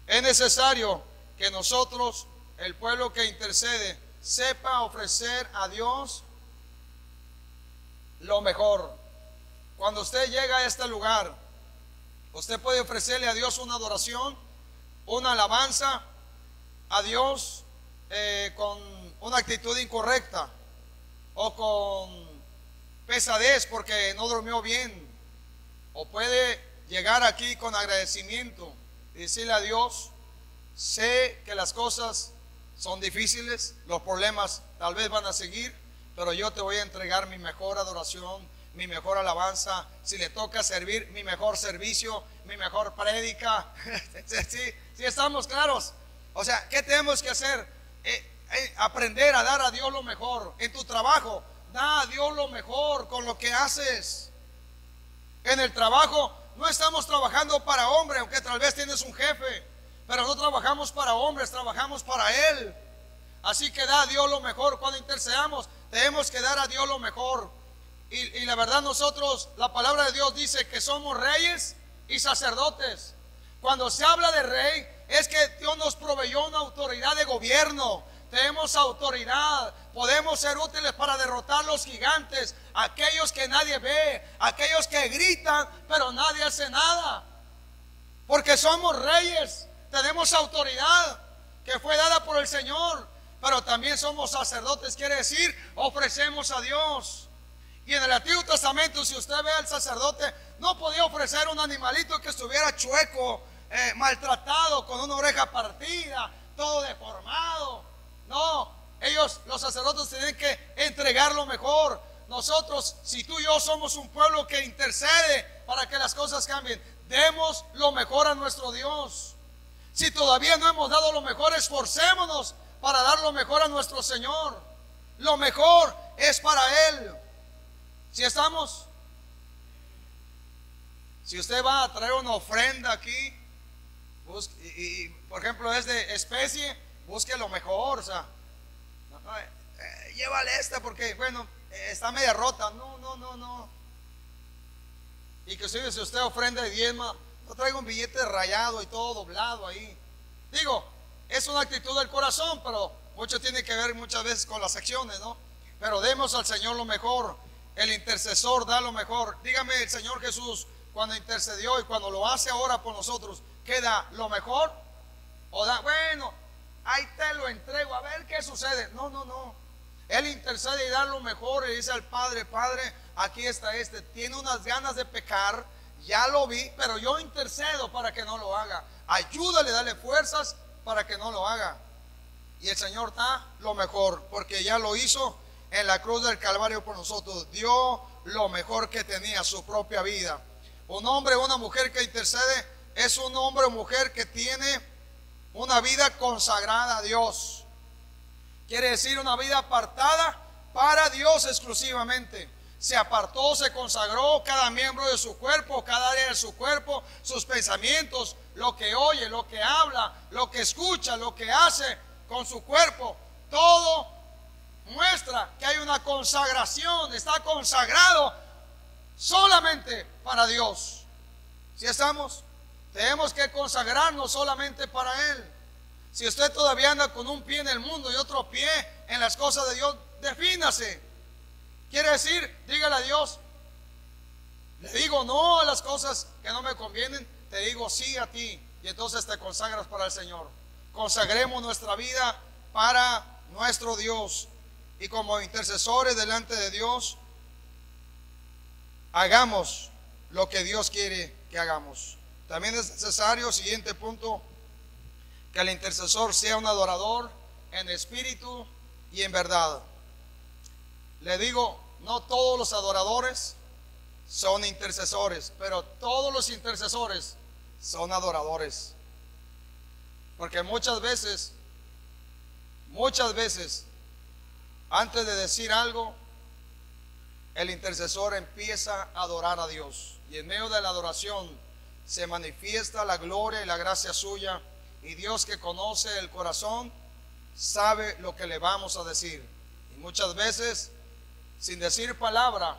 Es necesario que nosotros, el pueblo que intercede, sepa ofrecer a Dios lo mejor. Cuando usted llega a este lugar, usted puede ofrecerle a Dios una adoración, una alabanza a Dios con una actitud incorrecta o con pesadez porque no durmió bien, o puede llegar aquí con agradecimiento y decirle a Dios, sé que las cosas son difíciles, los problemas tal vez van a seguir, pero yo te voy a entregar mi mejor adoración, mi mejor alabanza, si le toca servir, mi mejor servicio, mi mejor prédica. ¿Sí estamos claros? O sea, ¿qué tenemos que hacer? Aprender a dar a Dios lo mejor. En tu trabajo, da a Dios lo mejor con lo que haces. En el trabajo, no estamos trabajando para hombre, aunque tal vez tienes un jefe, pero no trabajamos para hombres, trabajamos para Él. Así que da a Dios lo mejor. Cuando intercedamos, tenemos que dar a Dios lo mejor. Y la verdad, nosotros, la palabra de Dios dice que somos reyes y sacerdotes. Cuando se habla de rey, es que Dios nos proveyó una autoridad de gobierno. Tenemos autoridad, podemos ser útiles para derrotar los gigantes, aquellos que nadie ve, aquellos que gritan, pero nadie hace nada. Porque somos reyes, tenemos autoridad que fue dada por el Señor, pero también somos sacerdotes, quiere decir, ofrecemos a Dios. Y en el Antiguo Testamento, si usted ve al sacerdote, no podía ofrecer un animalito que estuviera chueco, maltratado, con una oreja partida, todo deformado. No, ellos, los sacerdotes, tienen que entregar lo mejor. Nosotros, si tú y yo somos un pueblo que intercede para que las cosas cambien, demos lo mejor a nuestro Dios. Si todavía no hemos dado lo mejor, esforcémonos para dar lo mejor a nuestro Señor. Lo mejor es para Él. Si estamos, si usted va a traer una ofrenda aquí, y por ejemplo es de especie, busque lo mejor. O sea, llévale esta porque bueno, está media rota. No. Y que si usted ofrenda y diezma, no traiga un billete rayado y todo doblado ahí. Digo, es una actitud del corazón, pero mucho tiene que ver muchas veces con las acciones, ¿no? Pero demos al Señor lo mejor. El intercesor da lo mejor. Dígame, el Señor Jesús, cuando intercedió y cuando lo hace ahora por nosotros, ¿qué da? ¿Lo mejor? ¿O da, bueno, ahí te lo entrego, a ver qué sucede? No. Él intercede y da lo mejor y dice al Padre: Padre, aquí está tiene unas ganas de pecar, ya lo vi, pero yo intercedo para que no lo haga. Ayúdale, dale fuerzas para que no lo haga. Y el Señor da lo mejor, porque ya lo hizo en la cruz del Calvario por nosotros. Dio lo mejor que tenía, su propia vida. Un hombre o una mujer que intercede es un hombre o mujer que tiene una vida consagrada a Dios. Quiere decir una vida apartada para Dios exclusivamente. Se apartó, se consagró cada miembro de su cuerpo, cada área de su cuerpo, sus pensamientos, lo que oye, lo que habla, lo que escucha, lo que hace con su cuerpo. Todo muestra que hay una consagración, está consagrado solamente para Dios. ¿Sí estamos? Tenemos que consagrarnos solamente para Él. Si usted todavía anda con un pie en el mundo y otro pie en las cosas de Dios, defínase. Quiere decir, dígale a Dios: le digo no a las cosas que no me convienen, te digo sí a ti, y entonces te consagras para el Señor. Consagremos nuestra vida para nuestro Dios, y como intercesores delante de Dios, hagamos lo que Dios quiere que hagamos. También es necesario, siguiente punto, que el intercesor sea un adorador en espíritu y en verdad. Le digo, no todos los adoradores son intercesores, pero todos los intercesores son adoradores. Porque muchas veces, antes de decir algo, el intercesor empieza a adorar a Dios. Y en medio de la adoración se manifiesta la gloria y la gracia suya. Y Dios, que conoce el corazón, sabe lo que le vamos a decir. Y muchas veces, sin decir palabra,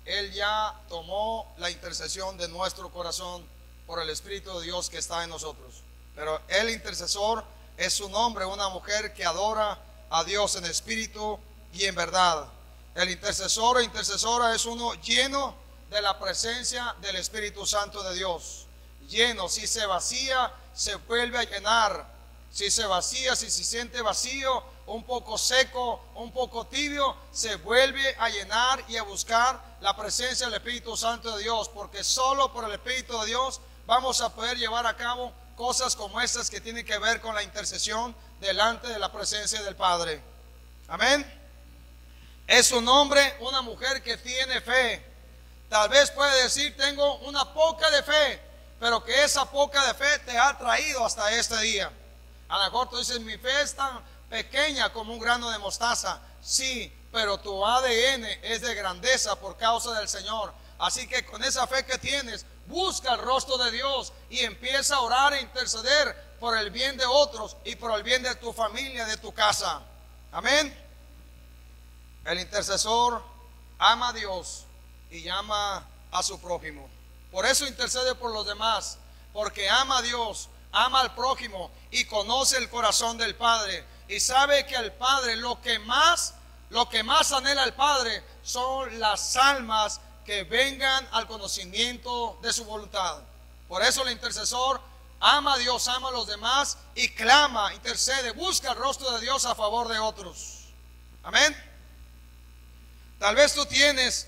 Él ya tomó la intercesión de nuestro corazón por el Espíritu de Dios que está en nosotros. Pero el intercesor es un hombre, una mujer que adora a Dios en espíritu y en verdad. El intercesor o intercesora es uno lleno de la presencia del Espíritu Santo de Dios. Lleno, si se vacía, se vuelve a llenar. Si se vacía, si se siente vacío, un poco seco, un poco tibio, se vuelve a llenar y a buscar la presencia del Espíritu Santo de Dios, porque solo por el Espíritu de Dios vamos a poder llevar a cabo cosas como estas que tienen que ver con la intercesión delante de la presencia del Padre. Amén. Es un hombre, una mujer que tiene fe. Tal vez puede decir: tengo una poca de fe, pero que esa poca de fe te ha traído hasta este día. A lo mejor tú dices: mi fe es tan pequeña como un grano de mostaza. Sí, pero tu ADN es de grandeza por causa del Señor. Así que con esa fe que tienes, busca el rostro de Dios y empieza a orar e interceder por el bien de otros y por el bien de tu familia, de tu casa. Amén. El intercesor ama a Dios y ama a su prójimo. Por eso intercede por los demás, porque ama a Dios, ama al prójimo y conoce el corazón del Padre, y sabe que el Padre, lo que más anhela el Padre son las almas que vengan al conocimiento de su voluntad. Por eso el intercesor ama a Dios, ama a los demás y clama, intercede, busca el rostro de Dios a favor de otros. Amén. Tal vez tú tienes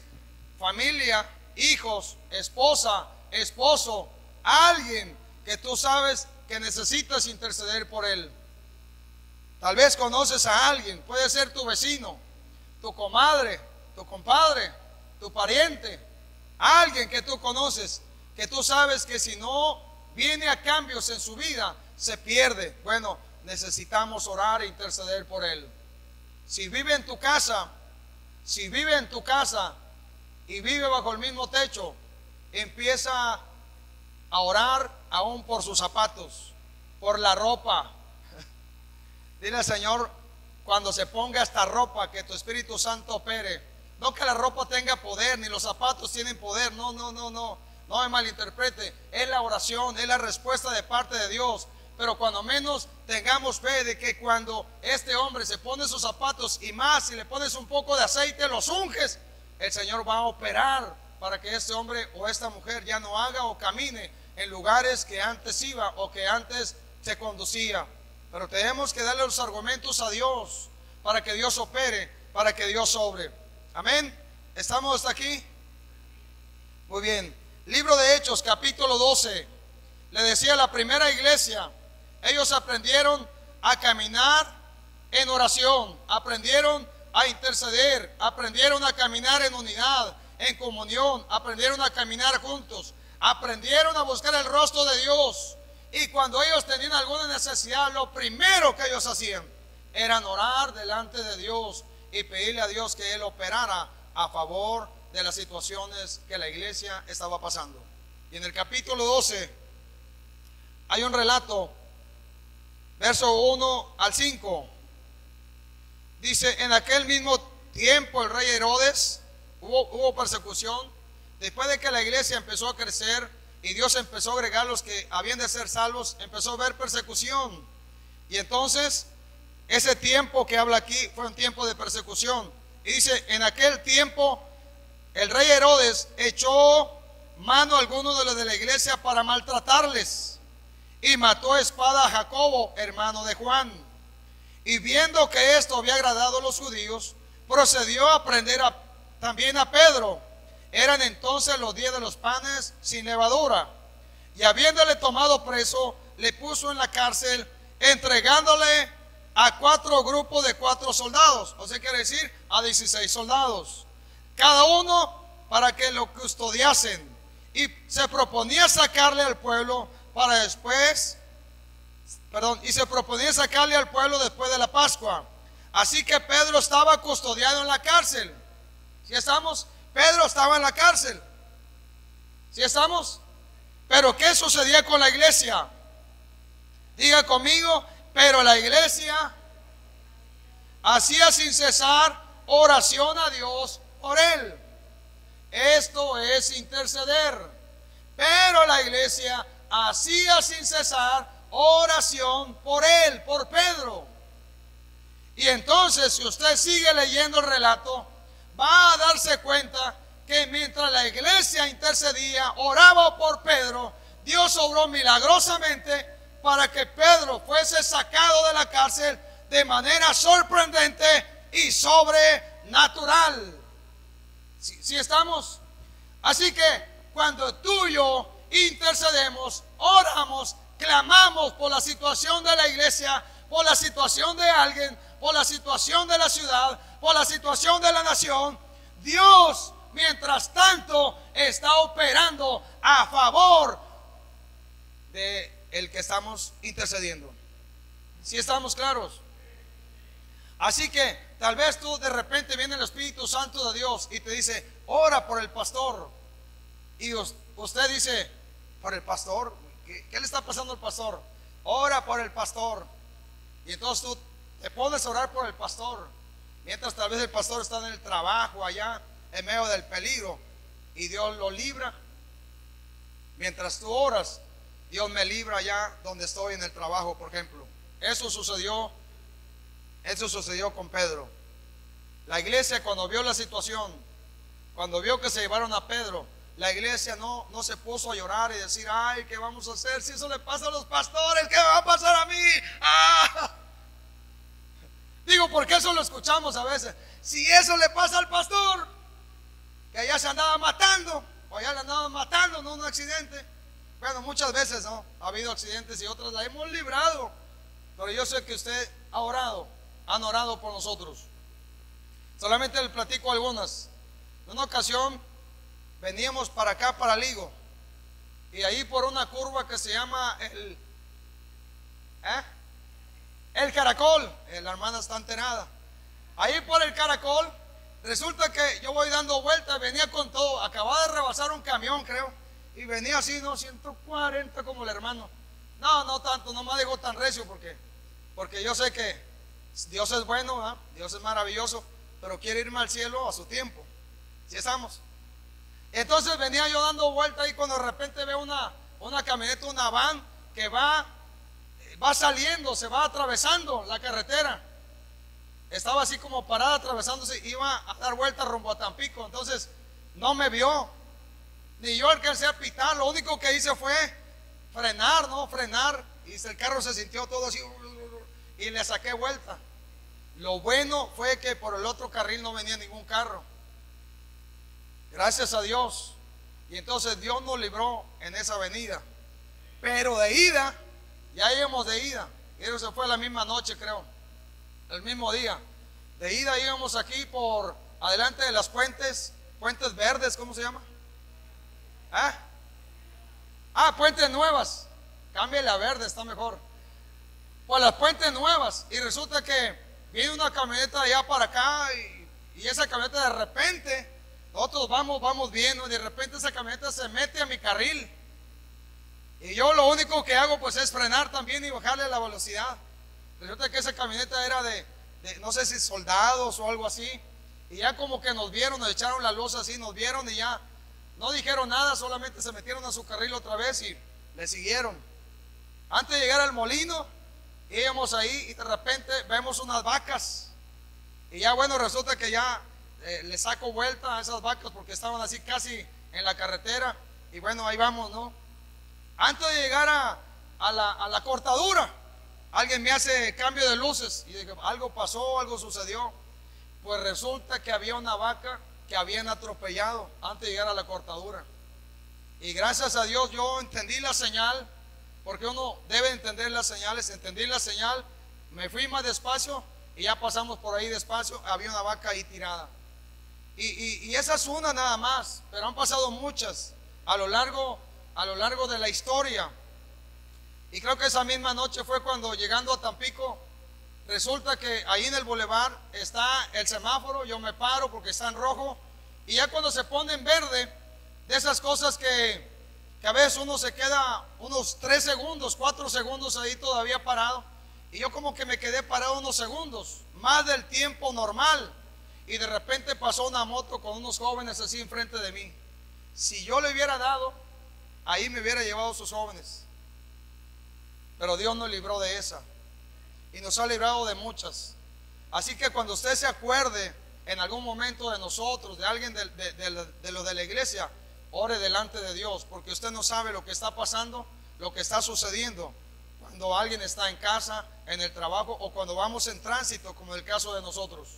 familia, hijos, esposa, esposo, alguien que tú sabes que necesitas interceder por él. Tal vez conoces a alguien, puede ser tu vecino, tu comadre, tu compadre, tu pariente, alguien que tú conoces, que tú sabes que si no viene a cambios en su vida, se pierde. Bueno, necesitamos orar e interceder por él. Si vive en tu casa y vive bajo el mismo techo, empieza a orar aún por sus zapatos, por la ropa. Dile al Señor, cuando se ponga esta ropa, que tu Espíritu Santo opere. No que la ropa tenga poder, ni los zapatos tienen poder. No me malinterprete. Es la oración, es la respuesta de parte de Dios. Pero cuando menos tengamos fe de que cuando este hombre se pone sus zapatos, y más si le pones un poco de aceite, los unges, el Señor va a operar para que este hombre o esta mujer ya no haga o camine en lugares que antes iba o que antes se conducía. Pero tenemos que darle los argumentos a Dios para que Dios opere. para que Dios sobre. Amén. ¿Estamos hasta aquí? Muy bien. Libro de Hechos, capítulo 12. Le decía, la primera iglesia, ellos aprendieron a caminar en oración, aprendieron a interceder, aprendieron a caminar en unidad, en comunión, aprendieron a caminar juntos, aprendieron a buscar el rostro de Dios. Y cuando ellos tenían alguna necesidad, lo primero que ellos hacían era orar delante de Dios y pedirle a Dios que Él operara a favor de las situaciones que la iglesia estaba pasando. Y en el capítulo 12 hay un relato, verso 1 al 5. Dice, en aquel mismo tiempo el rey Herodes, hubo persecución, después de que la iglesia empezó a crecer y Dios empezó a agregar los que habían de ser salvos, empezó a haber persecución. Y entonces, ese tiempo que habla aquí fue un tiempo de persecución. Y dice, en aquel tiempo el rey Herodes echó mano a algunos de los de la iglesia para maltratarles y mató a espada a Jacobo, hermano de Juan. Y viendo que esto había agradado a los judíos, procedió a prender también a Pedro. Eran entonces los días de los panes sin levadura. Y habiéndole tomado preso, le puso en la cárcel, entregándole a 4 grupos de 4 soldados. O sea, quiere decir a 16 soldados, cada uno para que lo custodiasen. Y se proponía sacarle al pueblo para después, y se proponía sacarle al pueblo después de la Pascua. Así que Pedro estaba custodiado en la cárcel. ¿Sí estamos? Pedro estaba en la cárcel. ¿Sí estamos? Pero ¿qué sucedía con la iglesia? Diga conmigo, pero la iglesia hacía sin cesar oración a Dios por él. Esto es interceder. Pero la iglesia hacía sin cesar oración por él, por Pedro. Y entonces, si usted sigue leyendo el relato, va a darse cuenta que mientras la iglesia intercedía, oraba por Pedro, Dios obró milagrosamente para que Pedro fuese sacado de la cárcel de manera sorprendente y sobrenatural. ¿Sí estamos? Así que cuando tú y yo intercedemos, oramos, clamamos por la situación de la iglesia, por la situación de alguien, por la situación de la ciudad, por la situación de la nación, Dios, mientras tanto, está operando a favor de el que estamos intercediendo. ¿Sí estamos claros? Así que tal vez tú de repente viene el Espíritu Santo de Dios y te dice, ora por el pastor. Y usted dice, ¿por el pastor? ¿Qué le está pasando al pastor? Ora por el pastor. Y entonces tú te pones a orar por el pastor, mientras tal vez el pastor está en el trabajo allá, en medio del peligro, y Dios lo libra. Mientras tú oras, Dios me libra allá donde estoy en el trabajo, por ejemplo. Eso sucedió con Pedro. La iglesia, cuando vio la situación, cuando vio que se llevaron a Pedro, la iglesia no se puso a llorar y decir, ay, ¿qué vamos a hacer? Si eso le pasa a los pastores, ¿qué me va a pasar a mí? Digo, porque eso lo escuchamos a veces. Si eso le pasa al pastor, que allá se andaba matando, o allá le andaban matando, no un accidente. Bueno, muchas veces no, ha habido accidentes y otras la hemos librado. Pero yo sé que usted ha orado, han orado por nosotros. Solamente le platico algunas. En una ocasión veníamos para acá, para Ligo, y ahí por una curva que se llama el Caracol, la hermana está enterada. Ahí por el Caracol, resulta que yo voy dando vueltas, venía con todo, acababa de rebasar un camión, creo, y venía así, no, 140 como el hermano. No tanto, no me digo tan recio, porque yo sé que Dios es bueno, ¿verdad? Dios es maravilloso, pero quiere irme al cielo a su tiempo. ¿Sí estamos? Entonces venía yo dando vuelta y cuando de repente veo una camioneta, una van que va saliendo, se va atravesando la carretera. Estaba así como parada atravesándose, iba a dar vuelta rumbo a Tampico. Entonces no me vio, ni yo alcancé a pitar. Lo único que hice fue frenar, y el carro se sintió todo así y le saqué vuelta. Lo bueno fue que por el otro carril no venía ningún carro. Gracias a Dios. Y entonces Dios nos libró en esa avenida. Pero de ida, ya íbamos de ida. Y eso se fue la misma noche, creo. El mismo día. De ida íbamos aquí por adelante de las puentes verdes, ¿cómo se llama? Puentes nuevas. Cámbiale a verde, está mejor. Por las puentes nuevas. Y resulta que viene una camioneta de allá para acá. Y esa camioneta de repente, nosotros vamos viendo. Y de repente esa camioneta se mete a mi carril. Y yo lo único que hago pues es frenar también y bajarle la velocidad. Resulta que esa camioneta era de no sé si soldados o algo así. Y ya como que nos vieron, nos echaron la luz así, nos vieron y ya no dijeron nada, solamente se metieron a su carril otra vez y le siguieron. Antes de llegar al molino, íbamos ahí y de repente vemos unas vacas. Y ya bueno, resulta que ya le saco vuelta a esas vacas porque estaban así casi en la carretera. Y bueno, ahí vamos, ¿no? Antes de llegar a la cortadura, alguien me hace cambio de luces. Y dije, algo pasó, algo sucedió. Pues resulta que había una vaca que habían atropellado antes de llegar a la cortadura. Y gracias a Dios yo entendí la señal, porque uno debe entender las señales. Entendí la señal, me fui más despacio y ya pasamos por ahí despacio. Había una vaca ahí tirada. Y esa es una nada más, pero han pasado muchas a lo largo de la historia. Y creo que esa misma noche fue cuando, llegando a Tampico, resulta que ahí en el bulevar está el semáforo. Yo me paro porque está en rojo. Y ya cuando se pone en verde, de esas cosas que a veces uno se queda unos 3 segundos, 4 segundos ahí todavía parado. Y yo como que me quedé parado unos segundos, más del tiempo normal. Y de repente pasó una moto con unos jóvenes así enfrente de mí. Si yo le hubiera dado, ahí me hubiera llevado a sus jóvenes. Pero Dios nos libró de esa. Y nos ha librado de muchas. Así que cuando usted se acuerde en algún momento de nosotros, de alguien de lo de la iglesia, ore delante de Dios, porque usted no sabe lo que está pasando, lo que está sucediendo cuando alguien está en casa, en el trabajo o cuando vamos en tránsito, como en el caso de nosotros.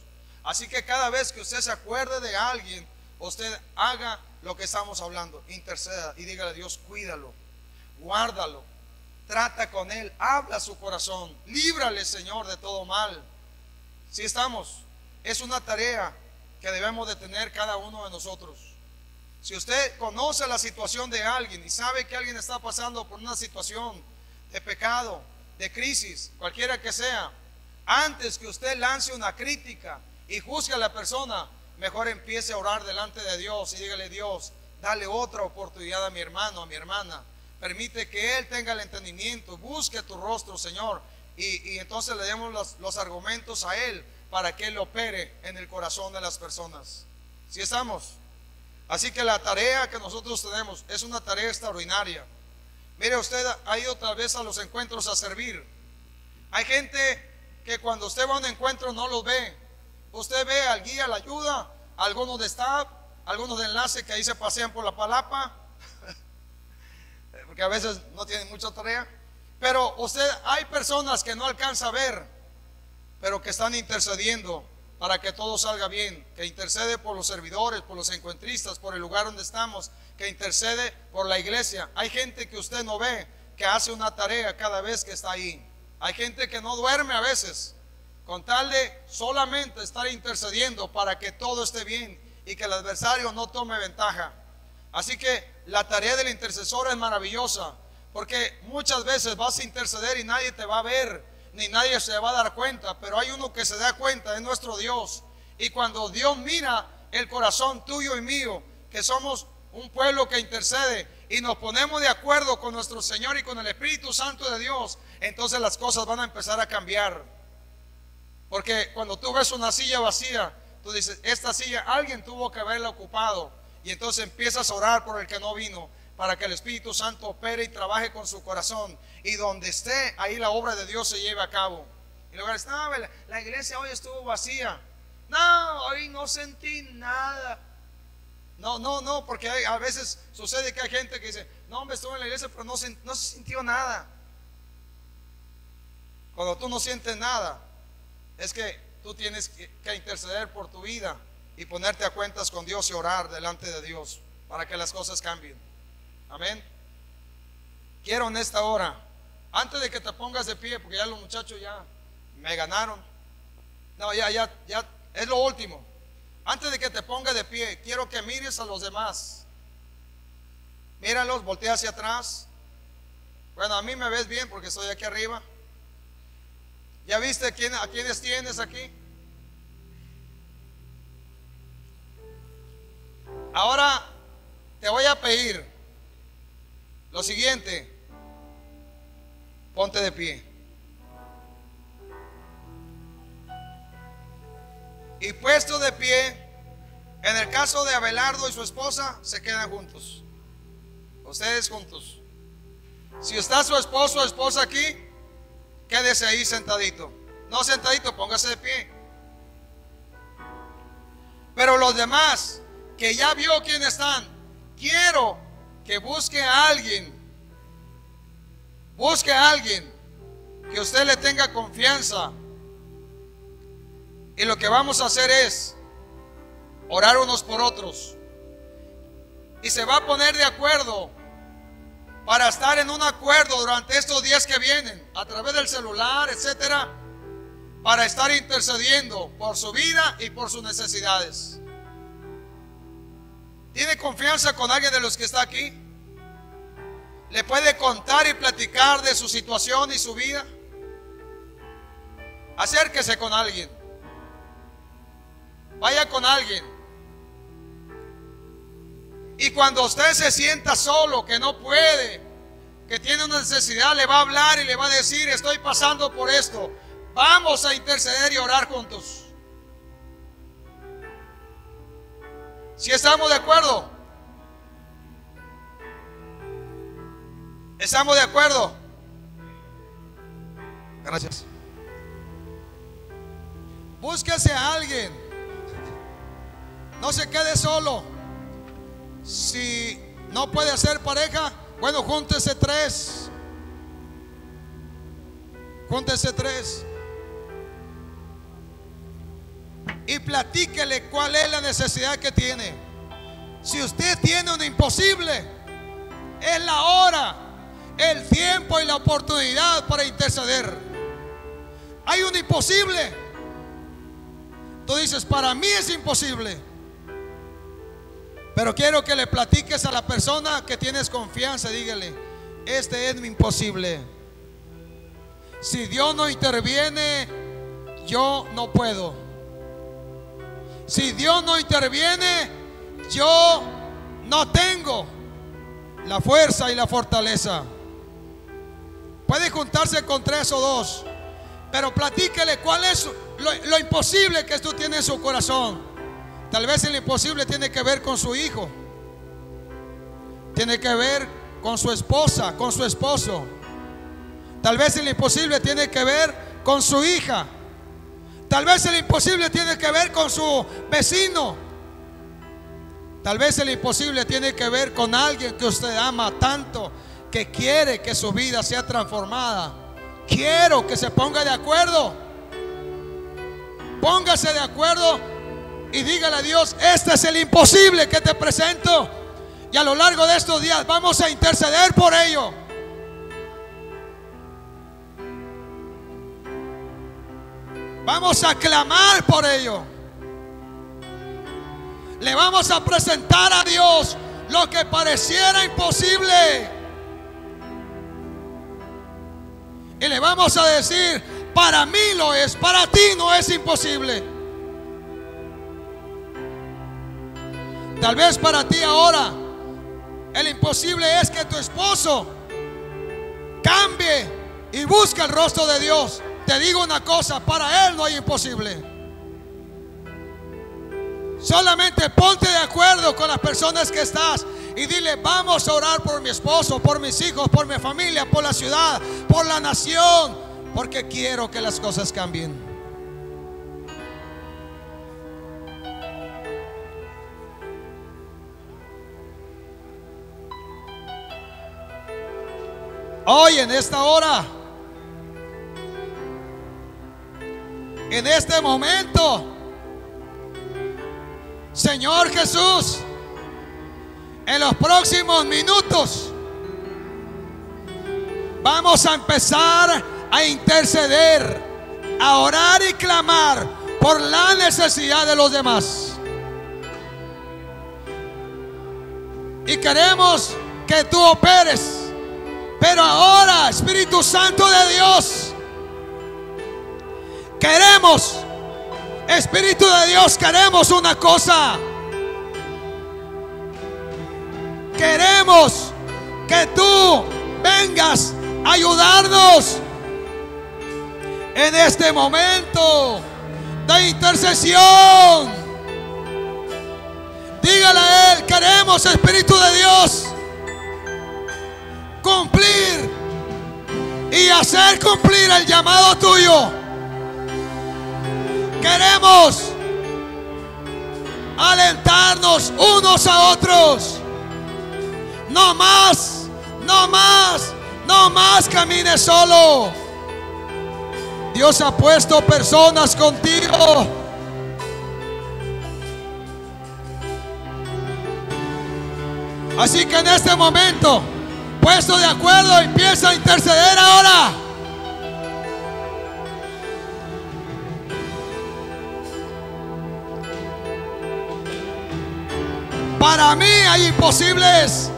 Así que cada vez que usted se acuerde de alguien, usted haga lo que estamos hablando, interceda y dígale a Dios, cuídalo, guárdalo, trata con él, habla a su corazón, líbrale, Señor, de todo mal. Si estamos, es una tarea que debemos de tener cada uno de nosotros. Si usted conoce la situación de alguien y sabe que alguien está pasando por una situación de pecado, de crisis, cualquiera que sea, antes que usted lance una crítica y juzgue a la persona, mejor empiece a orar delante de Dios y dígale, Dios, dale otra oportunidad a mi hermano, a mi hermana. Permite que él tenga el entendimiento, busque tu rostro, Señor, y entonces le demos los argumentos a él para que él opere en el corazón de las personas. ¿Sí estamos? Así que la tarea que nosotros tenemos es una tarea extraordinaria. Mire, usted ha ido tal vez a los encuentros a servir. Hay gente que cuando usted va a un encuentro no los ve. Usted ve al guía, la ayuda, algunos de staff, algunos de enlace que ahí se pasean por la palapa, porque a veces no tienen mucha tarea. Pero hay personas que no alcanza a ver, pero que están intercediendo para que todo salga bien, que intercede por los servidores, por los encuentristas, por el lugar donde estamos, que intercede por la iglesia. Hay gente que usted no ve, que hace una tarea cada vez que está ahí. Hay gente que no duerme a veces, con tal de solamente estar intercediendo para que todo esté bien y que el adversario no tome ventaja. Así que la tarea del intercesor es maravillosa, porque muchas veces vas a interceder y nadie te va a ver, ni nadie se va a dar cuenta, pero hay uno que se da cuenta, es nuestro Dios. Y cuando Dios mira el corazón tuyo y mío, que somos un pueblo que intercede y nos ponemos de acuerdo con nuestro Señor y con el Espíritu Santo de Dios, entonces las cosas van a empezar a cambiar. Porque cuando tú ves una silla vacía, tú dices, esta silla alguien tuvo que haberla ocupado. Y entonces empiezas a orar por el que no vino, para que el Espíritu Santo opere y trabaje con su corazón. Y donde esté, ahí la obra de Dios se lleve a cabo. Y luego dices, no, la iglesia hoy estuvo vacía. No, hoy no sentí nada. No, porque a veces sucede que hay gente que dice, no, hombre, estuve en la iglesia, pero no se sintió nada. Cuando tú no sientes nada, es que tú tienes que interceder por tu vida y ponerte a cuentas con Dios y orar delante de Dios para que las cosas cambien. Amén. Quiero en esta hora, antes de que te pongas de pie, porque ya los muchachos ya me ganaron. No, ya es lo último. Antes de que te pongas de pie, quiero que mires a los demás. Míralos, voltea hacia atrás. Bueno, a mí me ves bien porque estoy aquí arriba. ¿Ya viste a quiénes tienes aquí? Ahora te voy a pedir lo siguiente. Ponte de pie. Y puesto de pie, en el caso de Abelardo y su esposa, se quedan juntos. Ustedes juntos. Si está su esposo o esposa aquí, quédese ahí sentadito. No sentadito, póngase de pie. Pero los demás, que ya vio quién están, quiero que busque a alguien. Busque a alguien que usted le tenga confianza. Y lo que vamos a hacer es orar unos por otros. Y se va a poner de acuerdo para estar en un acuerdo durante estos días que vienen, a través del celular, etcétera, para estar intercediendo por su vida y por sus necesidades. ¿Tiene confianza con alguien de los que está aquí? ¿Le puede contar y platicar de su situación y su vida? Acérquese con alguien. Vaya con alguien. Y cuando usted se sienta solo, que no puede, que tiene una necesidad, le va a hablar y le va a decir: estoy pasando por esto. Vamos a interceder y orar juntos. ¿Sí estamos de acuerdo? ¿Estamos de acuerdo? Gracias. Búsquese a alguien. No se quede solo. Si no puede hacer pareja, bueno, júntese tres. Júntese tres. Y platíquele cuál es la necesidad que tiene. Si usted tiene un imposible, es la hora, el tiempo y la oportunidad para interceder. Hay un imposible. Tú dices: para mí es imposible. Pero quiero que le platiques a la persona que tienes confianza. Dígale: este es mi imposible. Si Dios no interviene, yo no puedo. Si Dios no interviene, yo no tengo la fuerza y la fortaleza. Puede juntarse con tres o dos, pero platíquele cuál es lo imposible que tú tienes en su corazón. Tal vez el imposible tiene que ver con su hijo, tiene que ver con su esposa, con su esposo. Tal vez el imposible tiene que ver con su hija. Tal vez el imposible tiene que ver con su vecino. Tal vez el imposible tiene que ver con alguien que usted ama tanto, que quiere que su vida sea transformada. Quiero que se ponga de acuerdo. Póngase de acuerdo y dígale a Dios: este es el imposible que te presento, y a lo largo de estos días vamos a interceder por ello. Vamos a clamar por ello. Le vamos a presentar a Dios lo que pareciera imposible, y le vamos a decir: para mí lo es, para ti no es imposible. Tal vez para ti ahora el imposible es que tu esposo cambie y busque el rostro de Dios. Te digo una cosa: para Él no hay imposible. Solamente ponte de acuerdo con las personas que estás y dile: vamos a orar por mi esposo, por mis hijos, por mi familia, por la ciudad, por la nación, porque quiero que las cosas cambien. Hoy en esta hora en este momento, Señor Jesús, en los próximos minutos vamos a empezar a interceder, a orar y clamar por la necesidad de los demás. Y queremos que tú operes. Pero ahora, Espíritu Santo de Dios, queremos, Espíritu de Dios, queremos una cosa. Queremos que tú vengas a ayudarnos en este momento de intercesión. Dígale a Él: queremos, Espíritu de Dios, cumplir y hacer cumplir el llamado tuyo. Queremos alentarnos unos a otros. No más, no más, no más camines solo. Dios ha puesto personas contigo. Así que en este momento, puesto de acuerdo, empieza a interceder ahora. Para mí hay imposibles.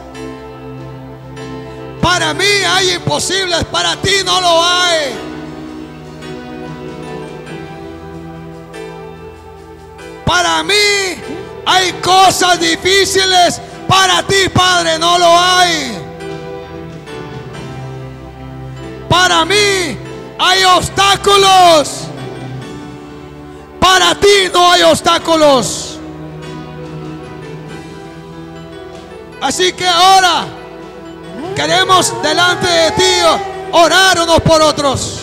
Para mí hay imposibles, para ti no lo hay. Para mí hay cosas difíciles, para ti, Padre, no lo hay. Para mí hay obstáculos, para ti no hay obstáculos. Así que ahora queremos delante de ti orar unos por otros.